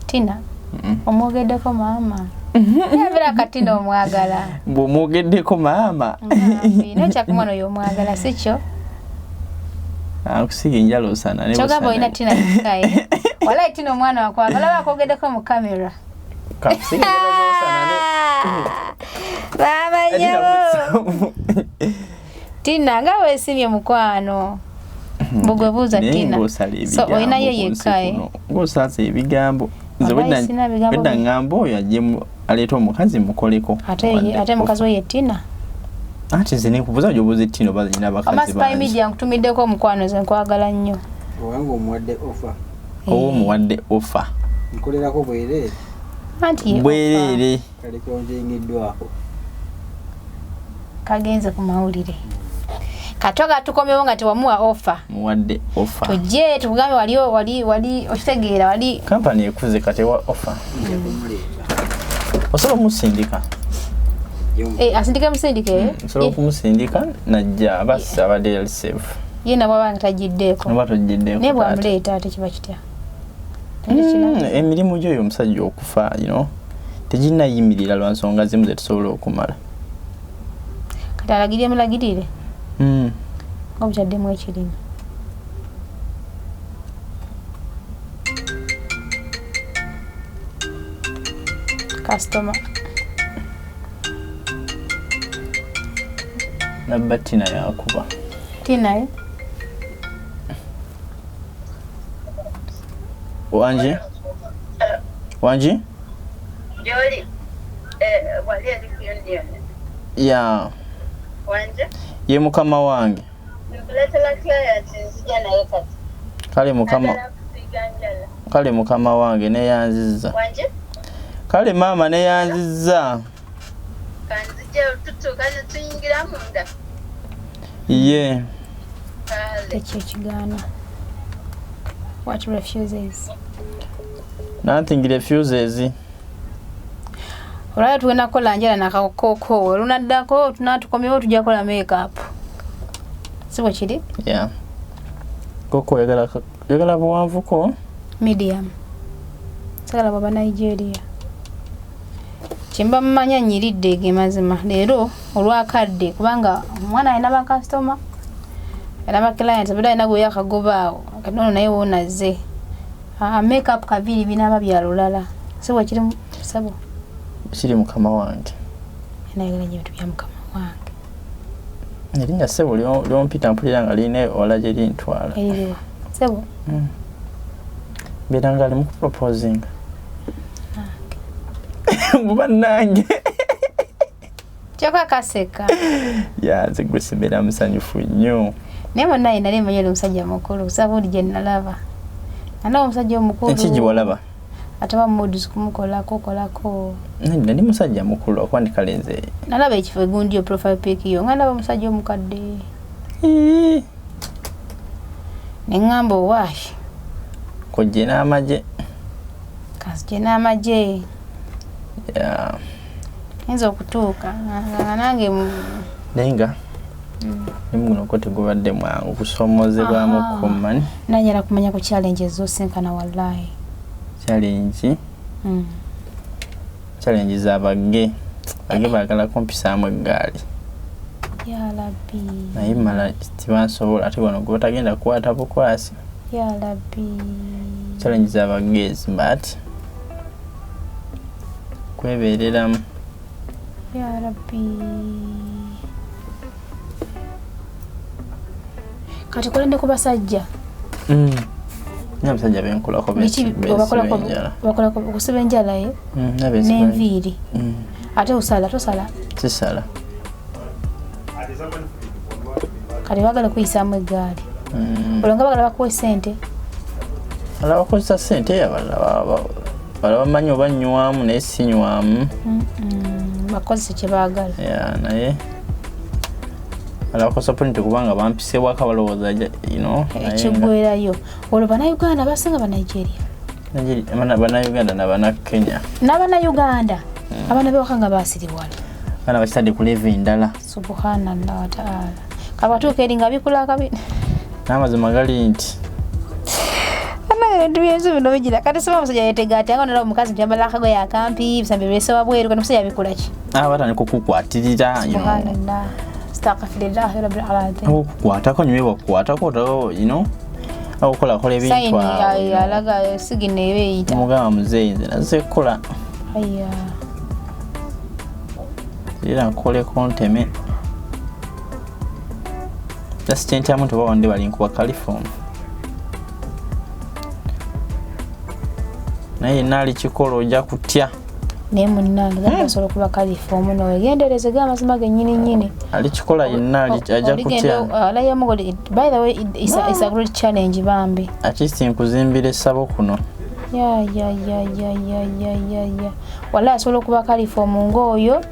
Tina omwogeddeko maama yabira Katina omwagala bw'omwogeddeko maama nekyakumwana oyo omwagala sikyo akusiga enjala osana kyogamba olina Tina kikaye walayi Tina omwana wakwagala bakwogeddeko mu kamera kakusiga enjala osana babanyawo Tina nga weesimye mukwano bugwe buuza Tina so olinayo yekkaye ng'osaasa ebigambo nze wedda ngamba oyo ajje aleeta omukazi mukoleko ate mukazi we ye Tina ati nze nekubuuza gy'obuuza Tina oba zirina abakazi bangi media nkutumiddeko omukwano ze nkwagala nnyo owange omuwadde offer oba omuwadde offer nkolerako bwereere anti bwereere kale kyonjengeddwako kagenze ku mawulire katoga tukomewo nga tewamuwa offer muwadde offer tujje tukugambe wali okitegeera wali kampani ekuze katewa offer osobola omusindika asindike musindike osobola okumusindika najja abassa abadde yali safe ye nabwo abanga tajiddeeko oba tojiddeeko naye bwamuleeta ate kiba kitya emirimu gyoyo omusajja okufa teginayimirira lwa nsonga zimu ze tusobola okumala kati alagirire mulagirire obutaddemu ekirimu customer nabba Tina yakuba Tina wanji Joli wali ali ku ya wanje ye mukama wange nkuletera client nzija naye kati kale mukama wange neyanzizza wanje kale maama neyanzizza kanzija tutuuka ne tuyingira munda ye ekyo ekigaana what refuses nothing refuses olwala tugenda kukola njala nakakoko olunaddako tunatukomyewo tujja kukola makeup si bwe kiri yeah koko yagala buwanvuko medium sagala baba Nigeria kyemba mumanya nyiridde ge mazima leero olwakadde kubanga omwana alina bakasitoma era baklients bada alina gwe yakagobaawo kati ono naye wonaze makeup kabiri binaba byalulala si bwe kiri sabo kiri mukama wange nayagala nnyo ebintu bya mukama wange erinnya ssebo lyompita mpulira nga lirina ola gye lintwala eririwa sebo mbeera nga ali mu kuproposinga buba nange Chaka kaseka. Ya nze gwe sibeera musanyufu nnyo. Nemo naye nali manyele omusajja mukulu sabudi gye nalaba. Ana omusajja omukulu. Ekiji walaba. Ataba modus kumukolako. Nali musajja mukulu okwandika lenze. Nalaba ekifo gundi yo profile pic yo. Ngana omusajja omukadde. Nengambo wash. Kojje n'amaje. Kasije n'amaje. Ya. Enzo okutuuka. Nange Nenga. Nimuno kote gubadde mwangu kusomozebwamu kumani. Nanyala kumanya ku challenges zosenkana wallahi. Challenge. Challenge z'abagge. Bagge baagala kumpisaamu eggaali. Ya Rabbi. Naye mala tibansobola ate wano gwe batagenda kukwata bukwasi. Ya Rabbi. Challenge z'abagge but kwebeereramu. Ya Rabbi. Kati kolende ku basajja. N'abasajja benkolako bakolako okusiba enjala ye. N'enviiri. Ate osala tosala. Sisala. Kati bagala kuyisaamu eggaali. Olwo nga bagala bakuwa ssente. Bala bakozesa ssente yabala bamanyi oba nnywamu naye si nywamu. Bakozesa kye baagala. Ya naye ala bakozesa point kubanga bampisebwako balowooza ekiggwerayo. Olwo Bannayuganda basinga Banigeria. Bannayuganda n'Abannakenya. N'Abannayuganda abaana bewaka nga baasiriwala. Baana bakitadde ku level endala. Subhanallah wa ta'ala. Kabatuuka eri nga bikula kabi. N'amazima gali nti ebintu byensi bino bigira kati soba omusajja yeetega ati anga nolaba omukazi ntyambala akagoye akampi bisambi biresewa bweru kati omusajja bikula ki? Batandika okukukwatirira. Subhanallah. Astaghfirullah rabbil alamin. Okukwatako nyo bakukwatako okukola ebintu awo. Sayini alaga sigina eba eyita. Omugamba muzeeyi nze nazze kukola. Aya. Era nkoleko nteme. Just kyentyamu nti bawande bali nkuba California. Naye naali kikola ojja kutya. Naye munnange gasobola okuba California nowegendereze g'amazima gennyini. Ali kikola yenna ajja kutya. By the way, it's a great challenge bambi. At least nkuzimbira essabo kuno. Ya. Wallahi asobola okuba California ng'oyo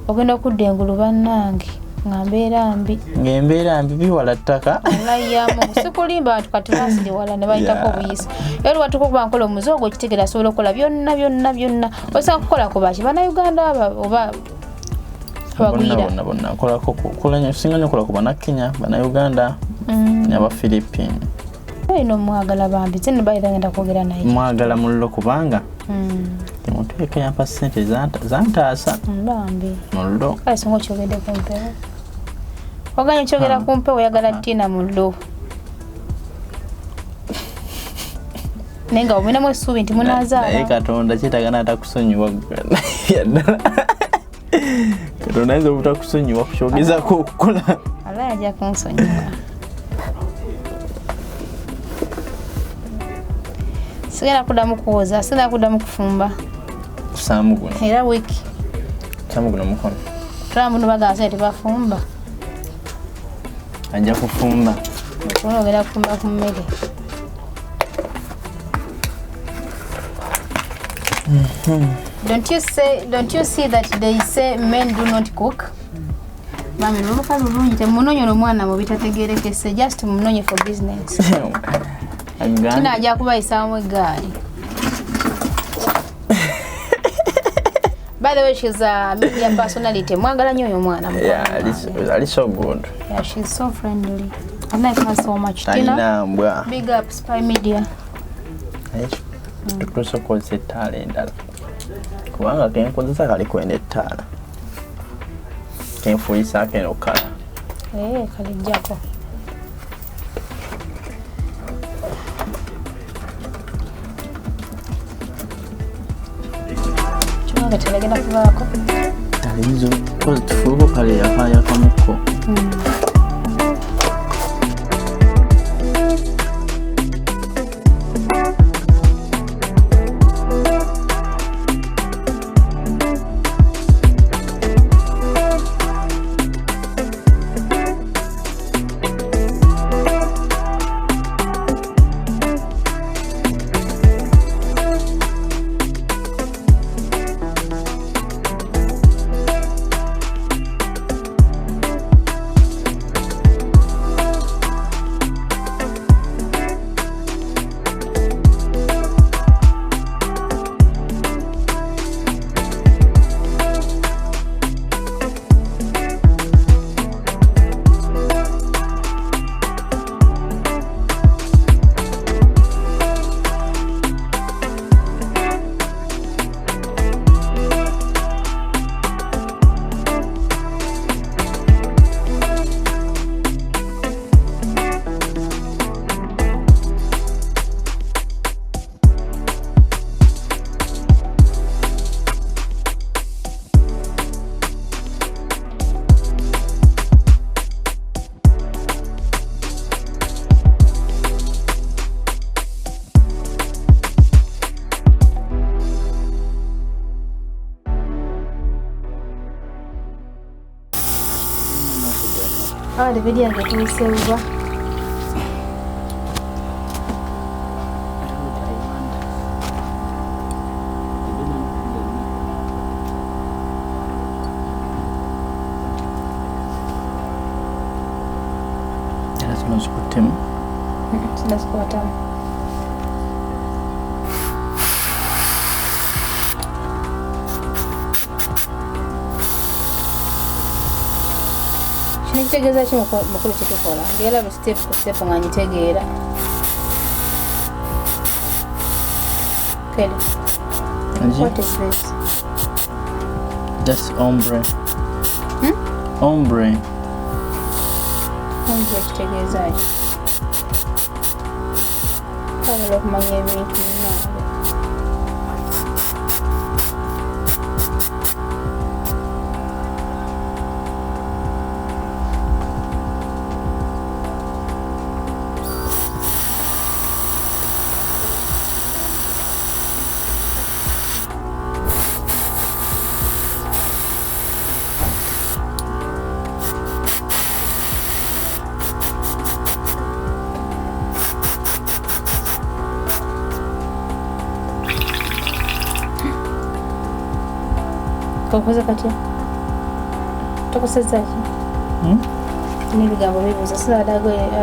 ogenda okudda engulu bannange nga mbeera mbi. Ng'embeera mbi biwala ttaka. Wallahi yamu sikulimba abantu kati basiri wala ne bayitako obuyisi. Era watuko kuba nkola omuzogo okitegera asobola okukola byonna. Osanga kukola ku baki Bannayuganda oba abagwira. Bonna nkolako singa nnyo kola ku Bannakenya, Bannayuganda n'Abafilippiini. Ino mwagala bambi zino bayita ngenda kwogera naye. Mwagala mullo kubanga temuteeka yampa ssente zantaasa. Bambi. Mullo. Kale songa okyogedde ku mpewo. Oganya kyogera ku mpewo oyagala Tina mullo. Nenga obinamu essuubi nti munaazaala. Naye Katonda kyetagana atakusonyiwa yaddala. Katonda ayinza obutakusonyiwa kukyogezako okukola. Ala ajja kunsonyiwa. Sigenda kuddamu kuwoza, sigenda kuddamu kufumba. Kusaamu guno. Era wiki. Kusaamu guno mukono. Tulamu nubagaasa tebafumba. Ajja kufumba. Okuno ogenda kufumba ku mmere. Don't you see that they say men do not cook? Mami n'olukazi olungi temunonye omwana mu bitategeerekese just munonye for business. Tina ajja kubayisaamu eggaali. By the way, she's a media personality. Mwagala nnyo oyo mwana. Yeah, ali so good. Yeah, she's so friendly. I like her so much. Tina, big up Spy Media. Tukusokoze ettaala endala. Kubanga kenkozesa kali kwenda ettaala. Kenfuyisaako eno kala. Kalijjako. Kyonga telegenda kubaako. Alizo kozi tufuuko kale yakayakamuko. kale biriya getuusewa Nasikuttemu. Sinasikwatamu. Kino kitegeeza ki mukulu kitukola? Ndyalaba step ku step nga nyitegeera. Kelly, what is this? That's ombre. Ombre. Ombre kitegeeza ki? Kwagala okumanya ebintu binange. Kakoze katya? Tokosezza ki? N'ebigambo bibuuza sinaba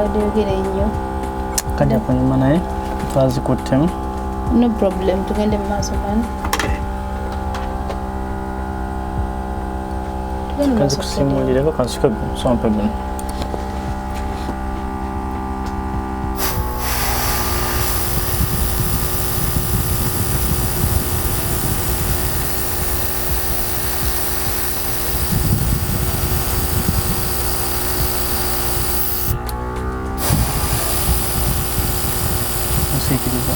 adyogere ennyo. Kajja kunyuma naye twazikuttemu. No problem, tugende mu maaso mani. Kazikusimulireko kansike nsompe guno. Osikiriza.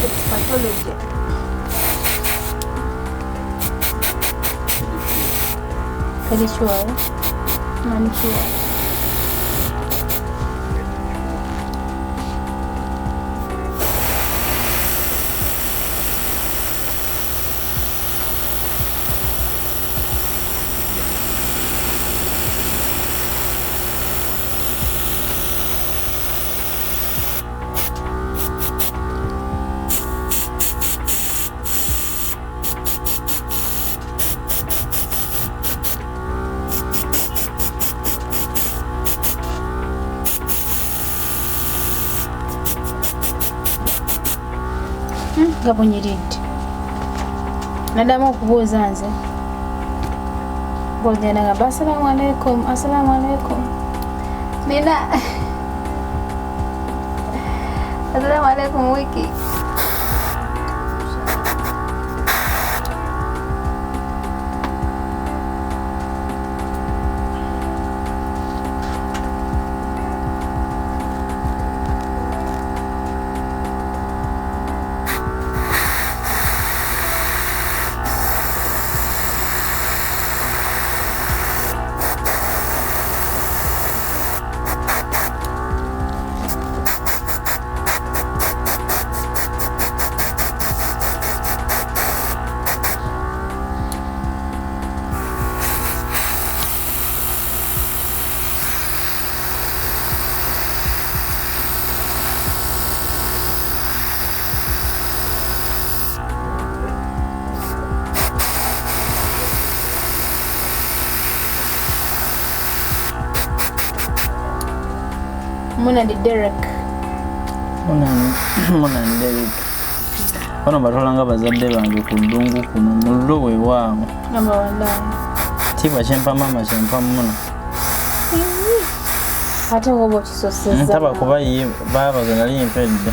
It's pathology. Very sure. I'm sure. Gabonyiridde. Naddamu okubuuza nze. Bwogenda ngamba assalamu alaikum, assalamu alaikum. Nina assalamu alaikum wiki. Muna ndi Derek. Muna ndi Derek. Bano batolanga bazadde bange ku ddungu kuno mu lulwe weewaawo. Namba wanda. Tiba kyempa mama kyempa muna. ate ngobo kisoseza taba kuba ye baba zanali impedde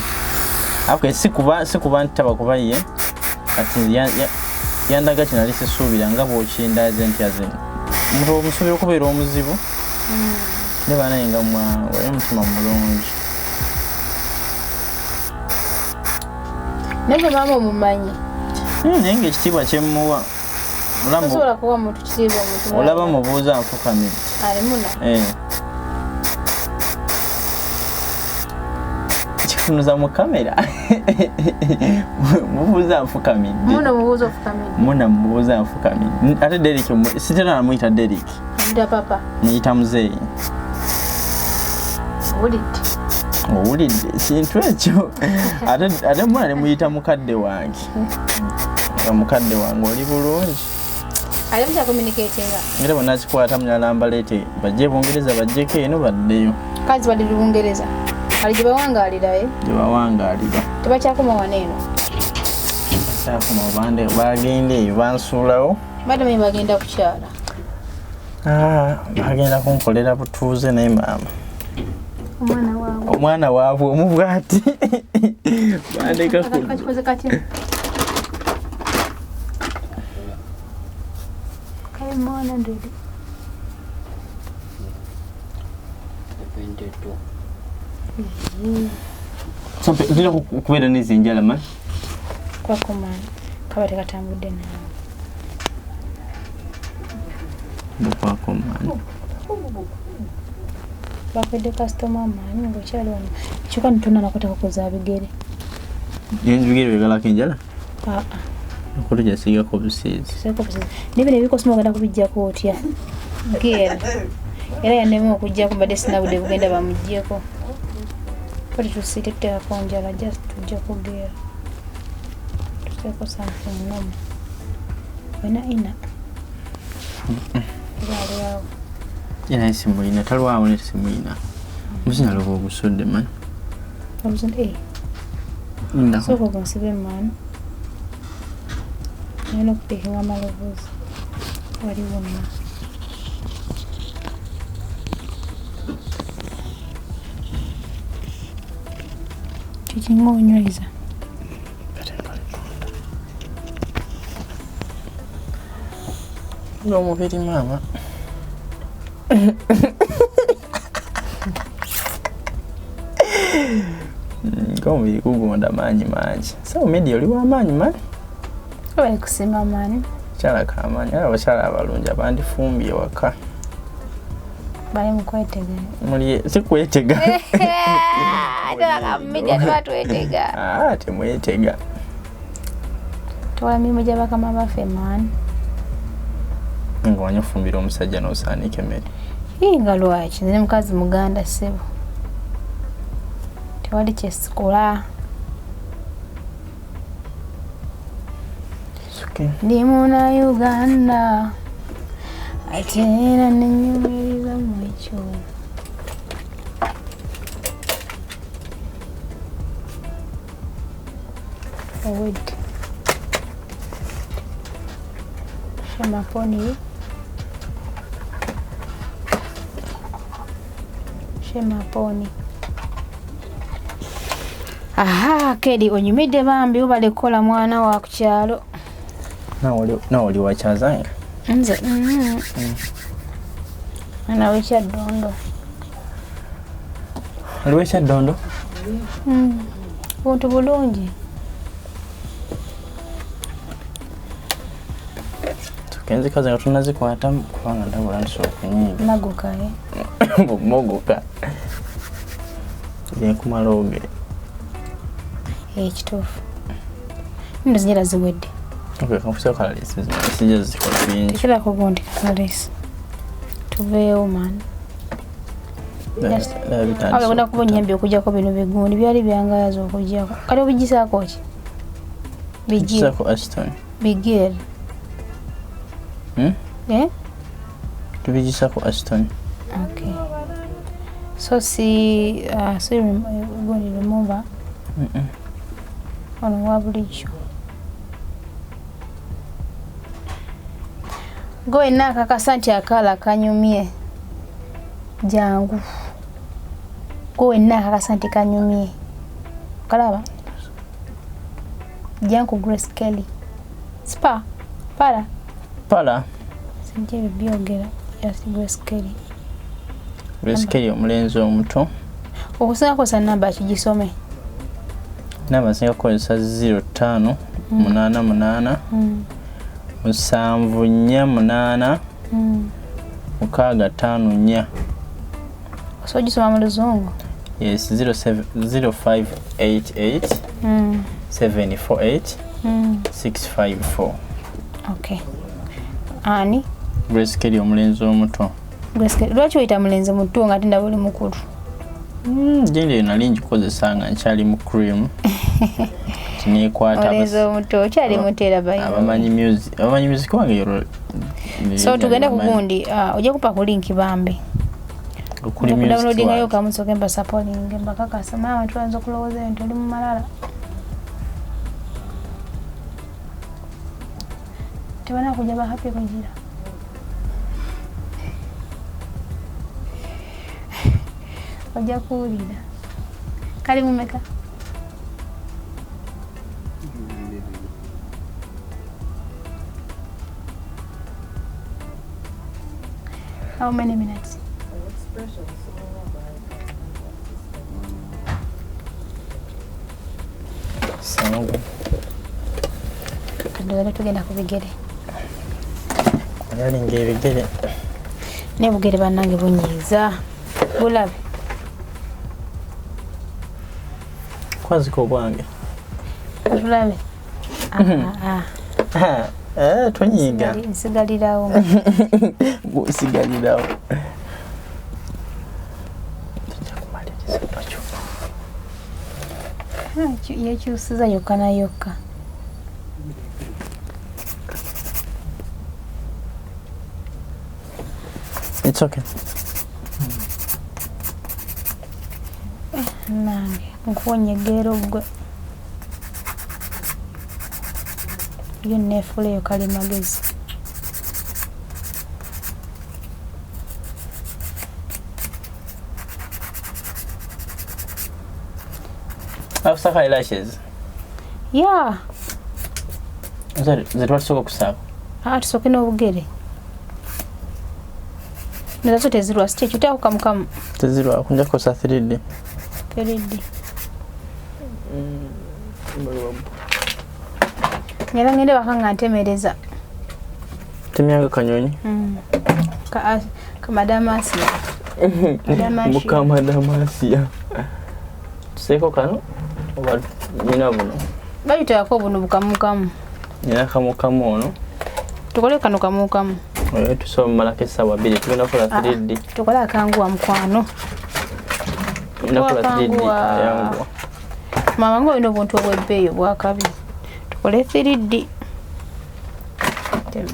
afwe sikuba ntaba kuba ye ati yandaga kinali sisubira nga bw'okindaze nti azeni omuntu omusuubira okubeera omuzibu ne banaye nga wali mutima mulungi naye mama omumanyi naye ng'ekitiibwa kyemuwa osobola kuwa muntu kitiibwa omuntu olaba mubuuza nfukamidde alimuna kikunuza mu kamera mubuuza nfukamidde muna mubuuza nfukamidde ate Derek sitera namuyita Derek papa muyita muzeeyi owulidde kintu ekyo ate muna ne muyita mukadde wange mukadde wange oli bulungi alimja communicatinga era bonna kikwata munyalamba leete bajje Bungereza bajjeko eno baddeyo kazi bali Bungereza ali gye bawangaalira tebakyakoma waneeno kyakoma bande bagenda eyo bansuulawo badamanyi bagenda kukyala bagenda kunkolera butuuze naye maama omwana waabwe omubwati bandeka kakikoze kati mwana ndidi so ndira kubeera n'ezinjala man kwakomana kaba tekatambudde nawe bukwakomana bakwedde kasitoma maani ngaokyali wano kyokka nitonna nakoteka kuza bigere yenjugere wegalako enjala okutu gyasiigako busiizi nibino ebikosima ogenda kubijjako otya gera era yannema okujjako badde sinabudde bugenda bamuggyeko kati tusiitetekako njala just tujjako gera tuteeko something nomu wena ina aliawo era simuyina talwawo ne simuyina muzinyala oba obusudde man obusudde sooka ogunsibe man nina okuteeka amalobozi wali wonna kikinga onyweza omubiri maama ng'omubiri gugonda maanyi mangi sawa media oli w'amaanyi mani bali kusimba amaanyi kyala k'amaanyi era abakyala abalungi abandifumbye waka bali mu kwetega muli sikwetega media tebatwetega temwetega tola mirimu gy'abakama baffe maani nga wanya ofumbira omusajja n'osaanika emmere nga lwaki nze ne mukazi muganda ssebo tewali kyesikola ndi muna Uganda ate era nenyumirira mu ekyo owedde shemaponi aha Kedi onyumidde bambi ubale kukola mwana wa kukyalo nawe oli wakyazanga nze ana wekyaddondo oli wekyaddondo buntu bulungi tukenzikaze nga tunazikwatamu kubanga ndabula ntisobola kunyiiga nagukaye mogoka yenkumala ogere ekituufu ndo zinyera ziwedde kakuseo kalalisi sijja zikola bingi tekirako gundi kalalisi tuveewo man awe kuna kuba onyambye okujjako bino bigundi byali byangayaza okujjako kati obigisaako ki bigisaako Ashton bigere tubigisaako Ashton okay so si gundi remover ono wa bulijjo gwe nakakasa nti akaala kanyumye jangu Ko enna kakasante kanyumye. Kalaba. Janko Grace Kelly. Spa. Pala. Sinjebe byogera ya Grace Kelly. Grace Kelly omulenzi omuto. Okusinga kosa namba kigisome. Namba singa kosa 05 88 748 654. So gisoma mu luzungu. Yes, 0588 748 654. Okay. Ani? Grace Kelly omulenzi omuto. Grace Kelly. Lwaki oyita mulenzi muto nga tinda buli mukulu? Jende nali ngikozesa nga nkyali mu cream. Tinekwata mulenzi omuto kyali mutera bayi. Abamanyi music wange yoro. So tugenda kugundi ojja kupa ku link bambi. Okuli music. Downloading ayo kamusoke mba supporting mbaka kasema abantu banzo kulowooza ento oli mu malala. Tibana kuja ba happy kunjira. Ojja kuwulira. Kali mumeka. How many minutes? Sango. Kadogera tugenda kubigere. Yali ngebigere. Ne bugere bannange bunyiza. Bulabe. Kwaziko bwange. Bulabe. Tonyiga. Nsigalirawo. Nsigalirawo. Yekyusiza yokka na yokka. It's okay. Nange nkuwonyegera ogwe. Yo nefuleyo kali magezi. After eyelashes. Yeah. Zero soko kusaba. Tusoke n'obugere. Nazo tezirwa stitch utako kamukamu. Tezirwa kunja kosa 3D. 3D. Nyala ngende bakanga ntemereza. Temyanga kanyonyi. Ka madamasi. Mukamadamasiya. Seko kano oba nina buno. Bayita yako buno bukamukamu. Nina kamukamu ono. Tukole kano kamukamu. Tusoma malake sawa biri tugenda kola 3D. Tukola akangu wa mkwano. Tugenda kola 3D yangu. Mama ngo ino buntu obwebbeeyo bwakabi. Tukole 3D.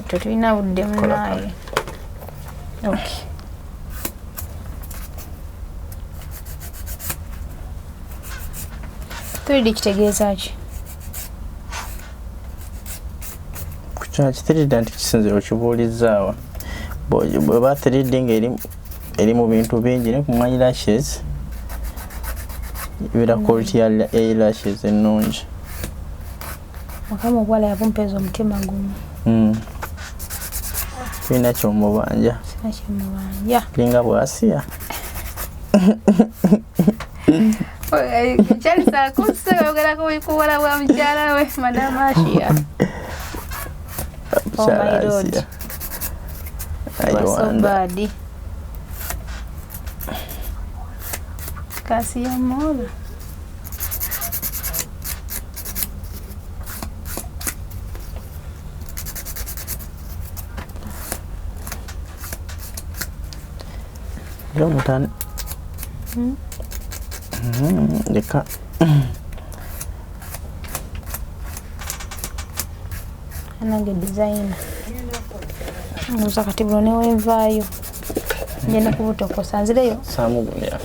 Tutulina budde munaye. Okay. Three kitegeeza ki? Kukyaki 3D anti kisinzira okibuulizaawa. Bweba 3D ng'eri mu bintu bingi ne ku eyelashes. Ibira quality ya eyelashes ennungi. Mukama obwala yavumpeeza omutima gumu. Sina kyomubanja. Sina kyomubanja. Linga bwasiya. Chali saa kusa ogera kuwala bwa mjala we madam Ashia. Oh my lord. So bad. Kasi ya mola. Yo mutan. Deka. Anange design. Muza kati brone wenvayo. Ngenda kubutokosa nzireyo. Samugunya.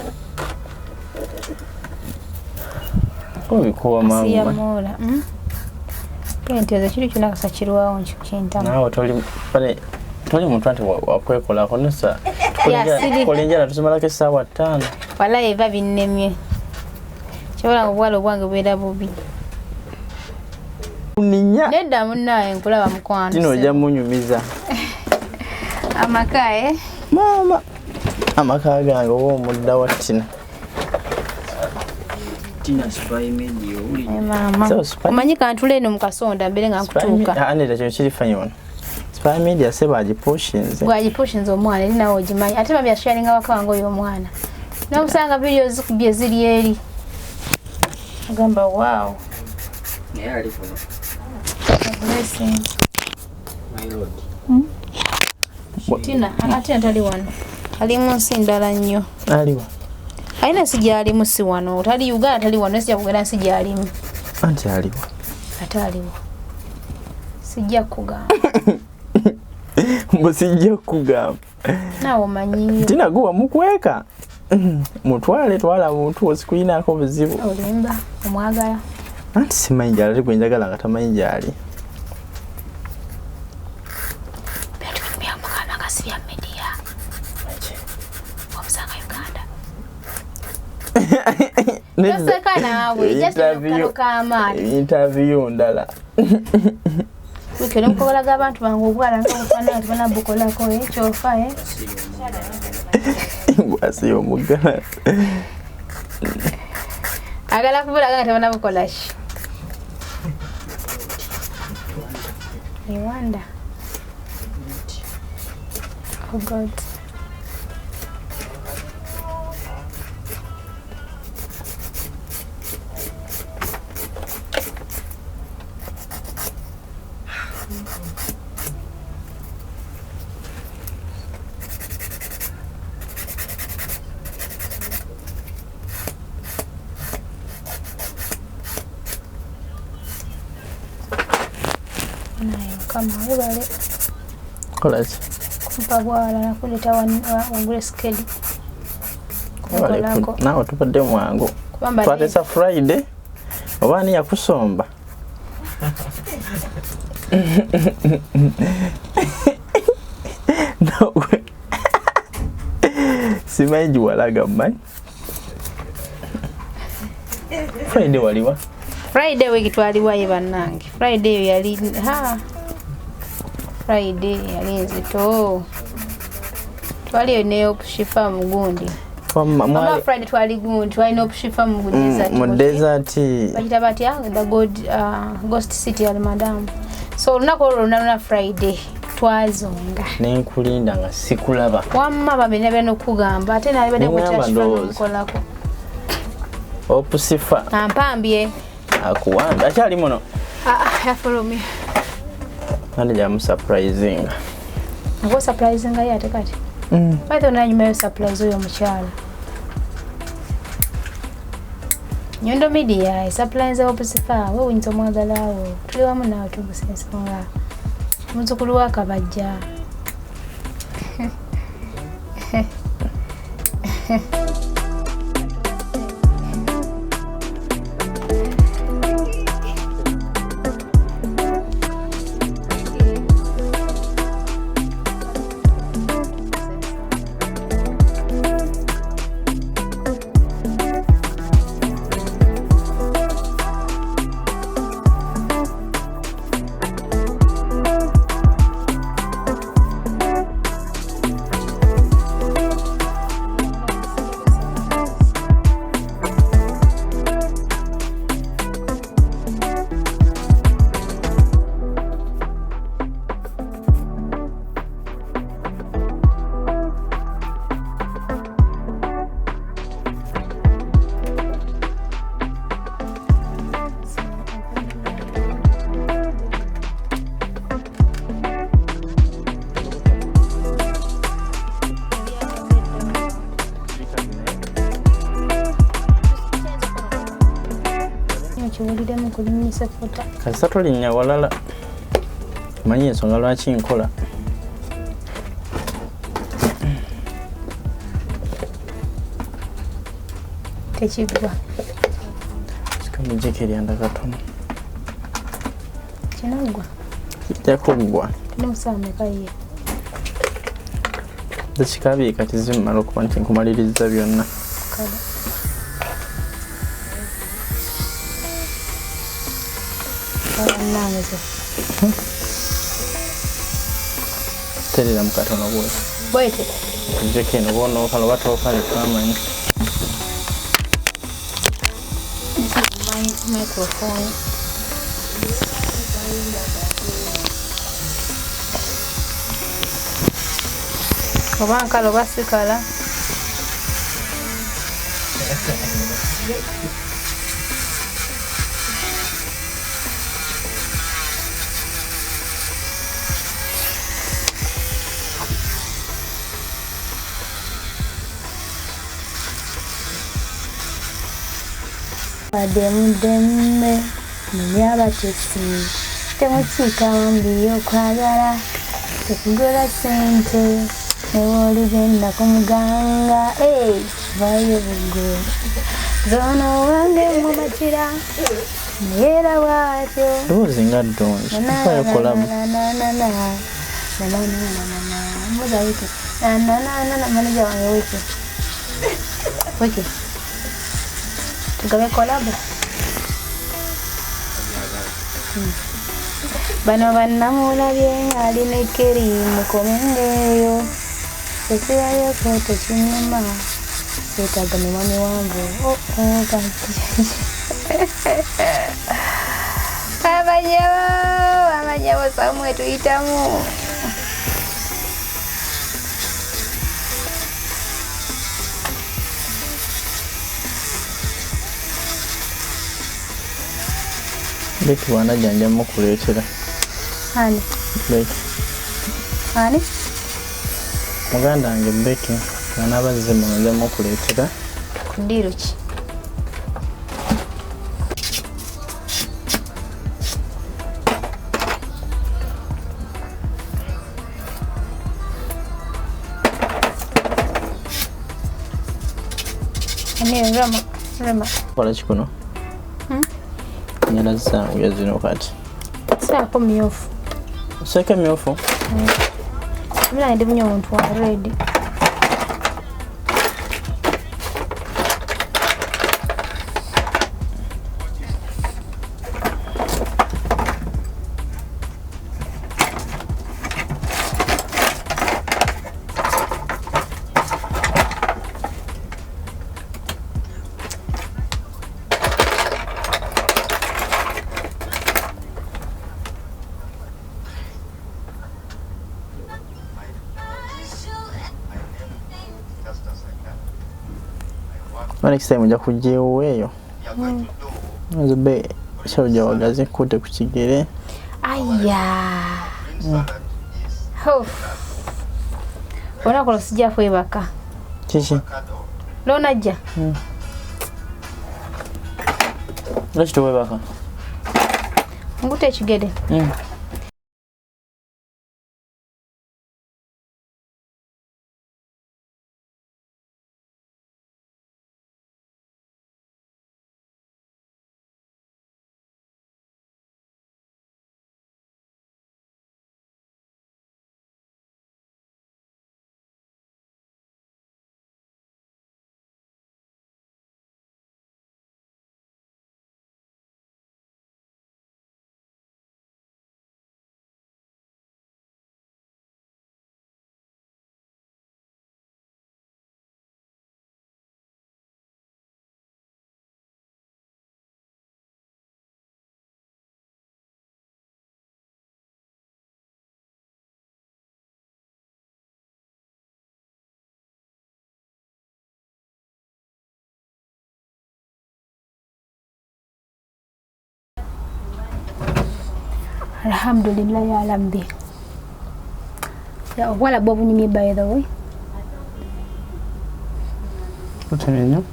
Obikuwa mama. Siya mola. Kenteza kiri kinakasa kirwawo nkintamu. Nawo toli muntu ati wakwekolako nesa Kolenjala tusimalako essaawa 5. Wallahi eva binnemye. Kyobola obwalo bwange bwera bubi. Ninya. Nedda munnaye nkulaba mukwano. Tino ojja munyumiza. Amaka Mama. Amaka gange w'omudda wa Tina. Tina Spy Media uli. Mama. Omanyi kantule eno mukasonda mbere nga nkutuuka. Aneta kyo kiri fanyo. Spy Media seba agipushinze. Gwagipushinze omwana eri nawe ogimanyi. Ate babya sharinga wakawango oyo omwana. N'omusanga videos zikubye ziri eri. Agamba wow. Naye ali kuno. Blessing. My lord. Tina, ate atali wano. Ali munsi ndala nnyo. Aliwa. Alina sijalimu si wano. Tali Uganda tali wano sijja kugenda sijalimu. Anti aliwa. Ate aliwo. Sijja kugamba. Musijja kugamba. Nawo manyiyo. Tina guwa mukweka. Mutwale twala muntu osikuyinako buzibu. Olimba omwagala. Anti simanyi njala ali kwenjagala nga tamanyi njali. Noseka naawe interview ndala. Wikere mukobolaga abantu bangu obwala nga obufaanana tubona bukolako ekyofa Gwasi omugala. Agala kubulaga nga tubona bukola ki. I wonder. Oh God. Kama wale Kolaje. kumpa bwala nakuleta wangule skeli. Nawe tupadde mwangu. Twatesa Friday. Obani yakusomba. No. Simanyi walaga man. Friday waliwa. Friday wiki twaliwa yebanange. Friday yali Friday yali nzito. Twali ne okushifa mugundi. Mama Friday twali gundi, twali no okushifa mu desert. Mu desert. Bakita batya the god ghost city ya madam. So lunako lunana Friday twazonga. Nenkulinda nga sikulaba. Wamma babene beno kugamba ate nali bene kukyashifa mukolako. Opusifa. Ampambye. Akuwanda akyali muno. Ya follow me. Nani jamu surprising. Ngo surprising ya tekati. Baito na nyuma yo surprise yo mukyala. Nyondo Media surprise opusifa we winzo mwagalawo. Tuli wamu nawe tubusensinga. Muzukulu wa kabajja. Kiwuliremu kulinyisa futa. Kasa tolinnya walala. Manyi ensonga lwaki nkola. Tekigwa. Sikamujekeri andakatono. Kinagwa. Kijja kuggwa. N'omusame kaye. Zikikabi kati zimala okuba nti nkumaliriza byonna. Kale. Nanze. Terera mukatono bwe. Bwete. Jeke no bono kalo batoka lekamani. Microphone. Obankalo basikala. Ademudemme munyabatesi temukiika wambi yokwagala tekugula sente newoolugenda ku muganga vayo bugo zono wange mubakira nayera bwatyo Loozinga donji fayo kolabu muzawike manaja wange wiki tugabe kolabu bano bannamulabye ali ne Keri mukomengeeyo ekirayo ko tekinyuma seetaga mimani wangu abanyabo samwe tuyitamu Beki wanajanja mukuleetera. Ani? Beki. Ani? Muganda wange Beki wanabazze mwanza mukuleetera. Kundiro ki? Ani rama. Kola kikuno. Nyala zangu yazino kati. Saako myofu. Seka myofu. Muna ndi bunyo muntu wa red. Next time nja kujjeewo eyo. Nze be shauja wagazi kute ku kigere. Aya. Ona kola sijja kwebaka. Kiki? Lona jja. Laki towebaka? Ngute ekigere. Alhamdulillah ya lambi. Ya wala bobu ni by the way. What's her name?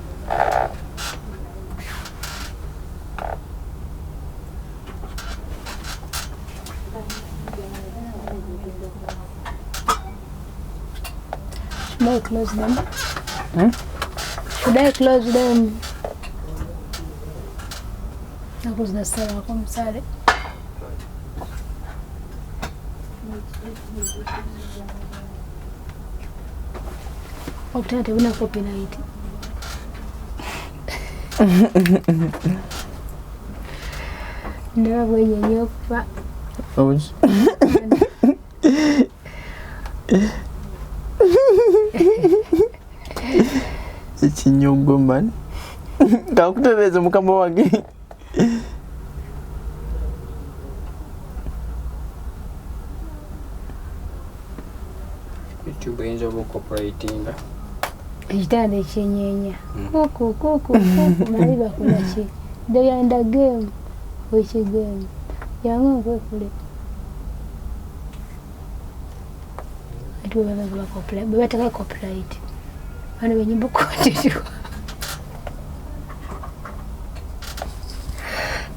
Should I close them? Should I close them? That was the same. I'm sorry. Okutanda tebuna copyright. Ndaba bwenyenye okufa. Ouch. Ekinyogo man. Kakutereza mukama wange. YouTube eyinza oba okoperatinga Ekitanda ekyenyenya. Kuku mali bakulaki. They are in the game. Which game? Yango kwekule. Atu baba copyright. Baba taka copyright. Bana benyimbo kwatishwa.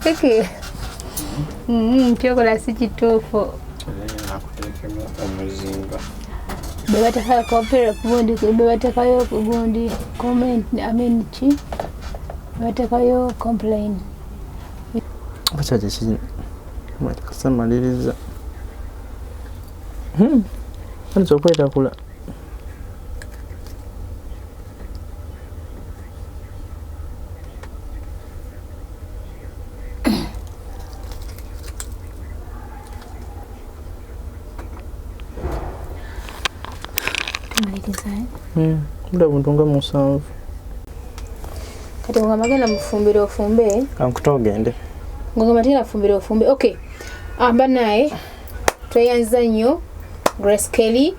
Okay. Chokola si kituufu. nakuteekemu omuzinga Baba taka copyright kubondi baba taka yo kubondi comment chi. Baba taka yo complain. Bachaje kiri. Kasamaliriza. Anzo kweta kula. Muda buntunga musanvu. Kati ngamagenda mufumbire ofumbe. Kankutogende. Ngoma matera fumbire ofumbe. Okay. Amba naye tweyanza nnyo Grace Kelly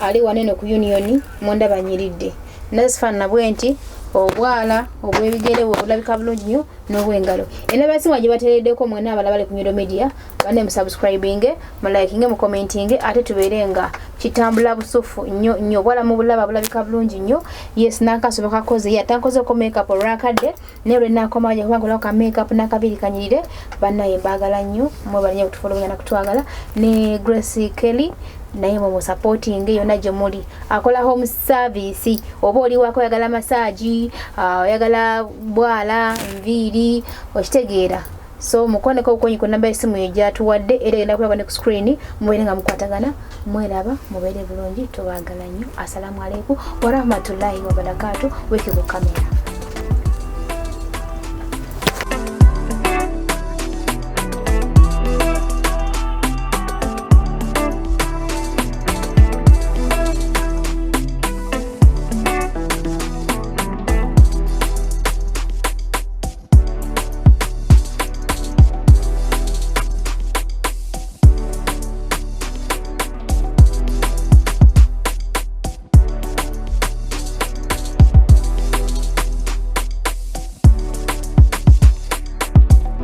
ali wanene ku Union monda banyiridde. Nasifana bwenti obwala obwebigere obulabika bulungi nnyo n'obwengalo. Era basimwa gye batereddeko mwena abalabale ku Nyondo Media bane mu subscribing, mu liking, mu commenting ate tuberenga kitambula busufu nnyo bwala mu bulaba bulabika bulungi nnyo. Yes nakasobe kakoze yatankoze ko makeup rakade nero nakoma je kubangola ka makeup nakabiri kanyirire banaye bagala nnyo mwe balanye kutufollow na kutwagala ne Grace Kelly naye mu supporting yona gye muli akola home service oba oli wako yagala massage yagala bwala nviri okitegeera so mukone ko konyi ko namba esimu yeja tuwadde era enda kulaba ne ku screen muberenga mukwatagana mweraba mubere bulungi tubagala nnyo assalamu alaikum wa rahmatullahi wa barakatuh weke ku kamera.